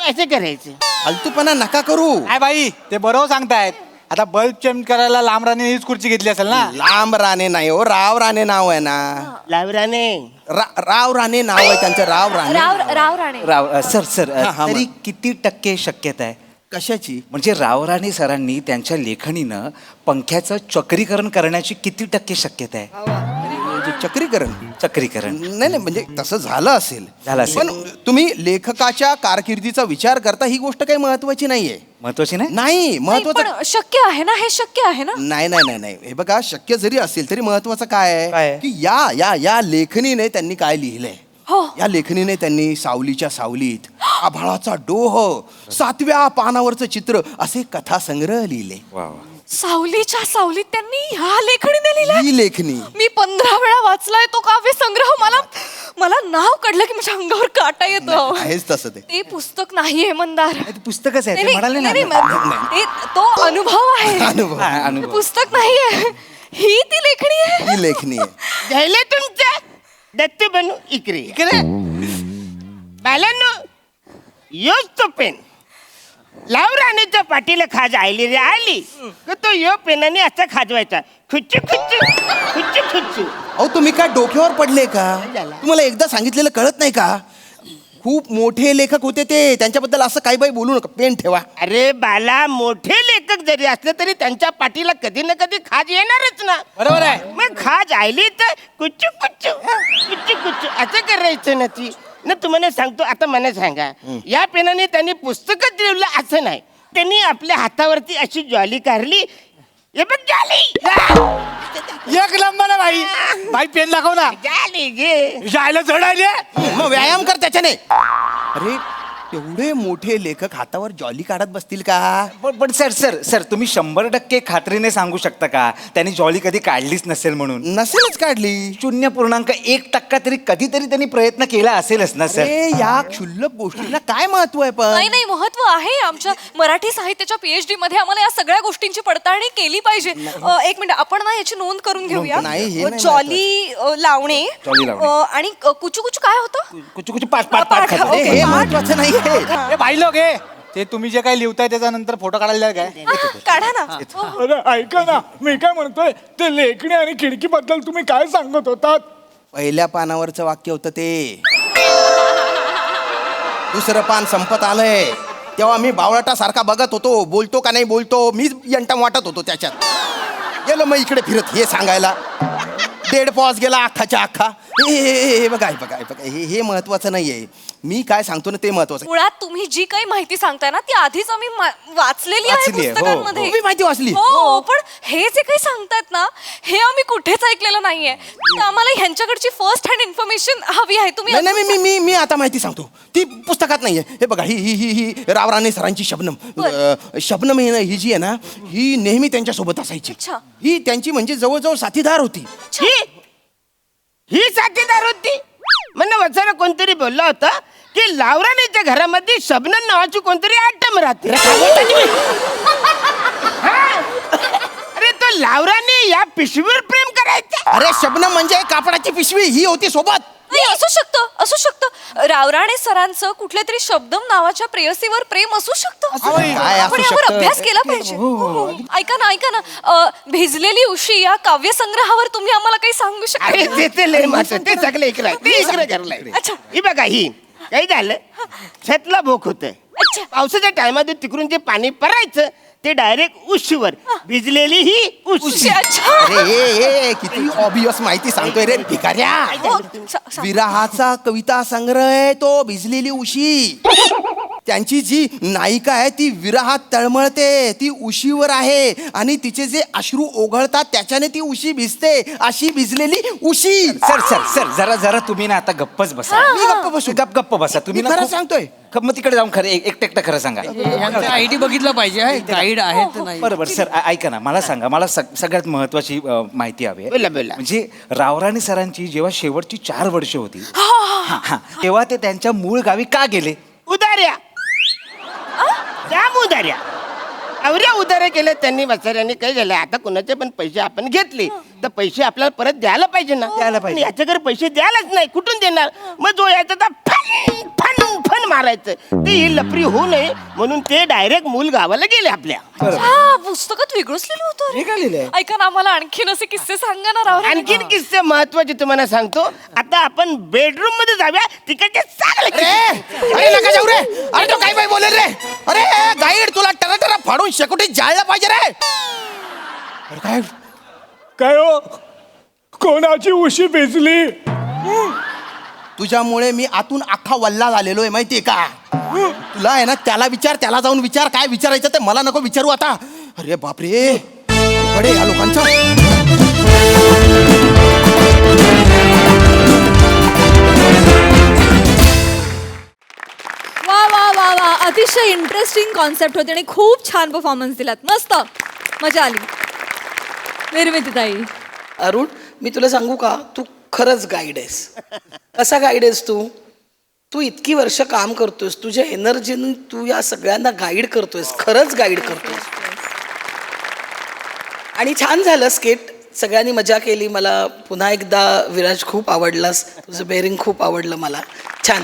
असं करायचं. फालतूपणा नका करू. काय बाई ते बरोबर सांगतायत. आता बल्ब चेंज करायला लांब राणे हीच खुर्ची घेतली असेल ना. लांब राणे नाही हो, राव राणे नाव आहे ना. लावराने राव राणे नाव आहे त्यांचं. राव राणे. राव राणे. राव सर हा, तरी किती टक्के शक्यता आहे? कशाची? म्हणजे रावराणे सरांनी त्यांच्या लेखणीनं पंख्याचं चक्रीकरण करण्याची किती टक्के शक्यता आहे? म्हणजे चक्रीकरण नाही म्हणजे तसं झालं असेल. पण तुम्ही लेखकाच्या कारकिर्दीचा विचार करता ही गोष्ट काही महत्वाची नाहीये. महत्वाची नाही. नाही महत्वाचं पण शक्य आहे ना, हे शक्य आहे ना. नाही हे बघा, शक्य जरी असेल तरी महत्वाचं काय आहे की या लेखनीने त्यांनी काय लिहिलंय. या लेखनीने त्यांनी सावलीच्या सावलीत, आभाळाचा डोह, 7व्या पानावरचं चित्र असे कथासंग्रह लिहिले. सावलीच्या सावलीत त्यांनी ह्या लेखणीने लिहिलंय. ही लेखनी मी 15 वेळा वाचलाय तो काव्य संग्रह. मला नाव काढलं की माझ्या अंगावर काटा येतो. आहेच तसं ते. ते पुस्तक नाहीये मंदार. पुस्तकच आहे ते नाही, म्हणाले नाही, ना. नाही, तो अनुभव आहे. अनुभव. ते पुस्तक नाहीये. ही ती लेखणी आहे. ही लेखनी आहे. घ्यायला तुमचं दत्तू बनू इकडे. बालांनो योच तो पेन लावराणीच्या पाठीला खाज आली रे आली तर तो यो पेनाने असा खाजवायचा. खुच्चू खुच्चू खुच्चू खुच्चू. अहो तुम्ही काय डोक्यावर पडले का? तुम्हाला एकदा सांगितलेलं कळत नाही का? खूप मोठे लेखक होते ते, त्यांच्याबद्दल असं काही बाई बोलू नका. पेन ठेवा. अरे बाला मोठे लेखक जरी असले तरी त्यांच्या पाठीला कधी ना कधी खाज येणारच ना. बरोबर आहे. मग खाज आली तर कुच्चू कुच्चू कुच्चू कुच्चू असं करायचं ना. ती ना तुम्हाला सांगतो. आता मला सांगा, या पेनाने त्यांनी पुस्तकच लिहिलं असं नाही. त्यांनी आपल्या हातावरती अशी ज्वाली काढली. हे बघ ज्वाली. एक नंबर बाई. बाई पेन दाखव ना. ज्वाली घे. जायला चढायले. मग व्यायाम कर त्याच्याने. अरे एवढे मोठे लेखक हातावर जॉली काढत बसतील का? पण सर तुम्ही 100% खात्रीने सांगू शकता का त्यांनी जॉली कधी काढलीच नसेल म्हणून? नसेलच काढली. 0.1% तरी कधीतरी त्यांनी प्रयत्न केला असेलच ना सर. या क्षुल्लक गोष्टीला काय महत्व आहे? पण नाही महत्व आहे. आमच्या मराठी साहित्याच्या PhD मध्ये आम्हाला या सगळ्या गोष्टींची पडताळणी केली पाहिजे. एक मिनिट, आपण ना याची नोंद करून घेऊया. नाही, हे नाही जॉली लावणे आणि कुचू कुचू काय होतं? कुचू पाठ हे महत्वाचं नाही. बाई लोक हे ते तुम्ही जे काही लिहिताय त्याच्यानंतर फोटो काढायला काय? काढा ना. अरे ऐका ना, मी काय म्हणतोय ते लेखणी आणि खिडकी बद्दल तुम्ही काय सांगत होतात? पहिल्या पानावरचं वाक्य होतं ते. दुसरं पान संपत आलंय तेव्हा मी बावळाटासारखा बघत होतो, बोलतो का नाही बोलतो. मीच यंटम वाटत होतो त्याच्यात. गेलो मग इकडे फिरत हे सांगायला. 1.5 पॉज गेला अख्खाच्या अख्खा. हे बघा हे महत्वाचं नाहीये. मी काय सांगतो ना ते महत्वाचं. मुळात तुम्ही जी काही माहिती सांगताय ना ती आधीच आम्ही वाचलेली आहे वाचली आहे. पुस्तकांमध्ये. हो, मी माहिती वाचली. हो, पण हे जे काही सांगतायत ना हे आम्ही कुठेच ऐकलेलं नाहीये. तर आम्हाला ह्यांच्याकडची फर्स्ट हँड इन्फॉर्मेशन हवी आहे. तुम्ही नाही मी आता माहिती सांगतो. ती पुस्तकात नाहीये. हे बघा ही रावराणे सरांची शबनम. शबनम ही जी आहे ना ही नेहमी त्यांच्या सोबत असायची. ही त्यांची म्हणजे जवळजवळ साथीदार होती. ही साथीदार होती. म्हणून वचना कोणतरी बोलला होता की लावराणीच्या घरामध्ये शबनम नावाची कोणतरी आटम राहते. अरे तो लावराने या पिशवीवर प्रेम करायचा. अरे शबनम म्हणजे कापडाची पिशवी ही होती सोबत. नाही, असू शकतं रावराणे सरांचं कुठल्या तरी शब्दम नावाच्या प्रेयसीवर प्रेम असू शकतं काय असू आपण यावर शकतं? अभ्यास केला पाहिजे हो. ऐका ना भिजलेली उशी या काव्यसंग्रहावर तुम्ही आम्हाला काही सांगू अरे शकता ते ते लय महत्वाचं. ते सगळं इकडे ते इकडे करलंय. अच्छा. ही बघा ही काय झालं छतला भोक होत अच्छा. पावसाच्या टायमात तिकडून जे पाणी परायचं ते डायरेक्ट उशीवर भिजलेली ही उशी. अच्छा. अरे किती ऑबियस माहिती सांगतोय रे भिकाऱ्या. हो, विराहाचा कविता संग्रह आहे तो भिजलेली उशी. त्यांची जी नायिका आहे ती विराहात तळमळते, ती उशीवर आहे आणि तिचे जे अश्रू ओघळतात त्याच्याने ती उशी भिजते, अशी भिजलेली उशी. सर सर सर जरा जरा तुम्ही ना आता गप्पच बसा. मी गप्प बसू. गप्प बसा तुम्ही मी ना खरं खूप- सांगतोय. मग तिकडे जाऊन खरं एकटं खरं सांगा. आयडी बघितलं पाहिजे गाईड आहेत नाही बरोबर सर ऐका ना मला सांगा मला सगळ्यात महत्वाची माहिती हवी आहे. बोला, बोला. म्हणजे रावराणे सरांची जेव्हा शेवटची 4 वर्ष होती हा, तेव्हा ते त्यांच्या मूळ गावी का गेले? उदार्या जाम उदार्या अवऱ्या उदाऱ्या केल्या त्यांनी वसाऱ्यांनी काय झालं आता कुणाचे पण पैसे आपण घेतले तर पैसे आपल्याला परत द्यायला पाहिजे ना. द्यायला पाहिजे. पण याच्याकडे पैसे द्यायलाच नाही कुठून देणार मग जो यायचा तर फन फन फन मारायचं ते ही लपरी होऊ नये म्हणून ते डायरेक्ट मूल गावाला गेले आपल्या. पुस्तकात वेगळंच लिहिलं होतं हे काय लिहिलंय? ऐका ना आम्हाला आणखीन असे किस्से सांगा ना राव आणखीन किस्से महत्वाचे तुम्हाला सांगतो. आता आपण बेडरूम मध्ये जाऊया तिकडचे चांगले किस्से. अरे नका जाऊ रे. अरे तो काय बाई बोलेल रे. अरे गाईड तुला टरा फाडून शेकोटी जाळलं पाहिजे रे. अरे काय काय हो कोणाची उशी भिजली? तुझ्यामुळे मी आतून अख्खा वल्ला झालेलो आहे माहितीये का. तुला आहे ना त्याला विचार, त्याला जाऊन विचार काय विचारायचं ते मला नको विचारू आता. अरे बापरे अवघड या लोकांचं. वा वा वा वा अतिशय इंटरेस्टिंग कॉन्सेप्ट होती आणि खूप छान परफॉर्मन्स दिलात. मस्त मजा आली. निर्मितीताई अरुण मी तुला सांगू का तू खरंच गाईड आहेस. कसा गाईड आहेस तू तू इतकी वर्ष काम करतोयस तुझ्या एनर्जीने तू या सगळ्यांना गाईड करतोयस खरंच गाईड करतोयस. आणि छान झालं स्केट सगळ्यांनी मजा केली. मला पुन्हा एकदा विराज खूप आवडलास तुझं बेअरिंग खूप आवडलं मला छान.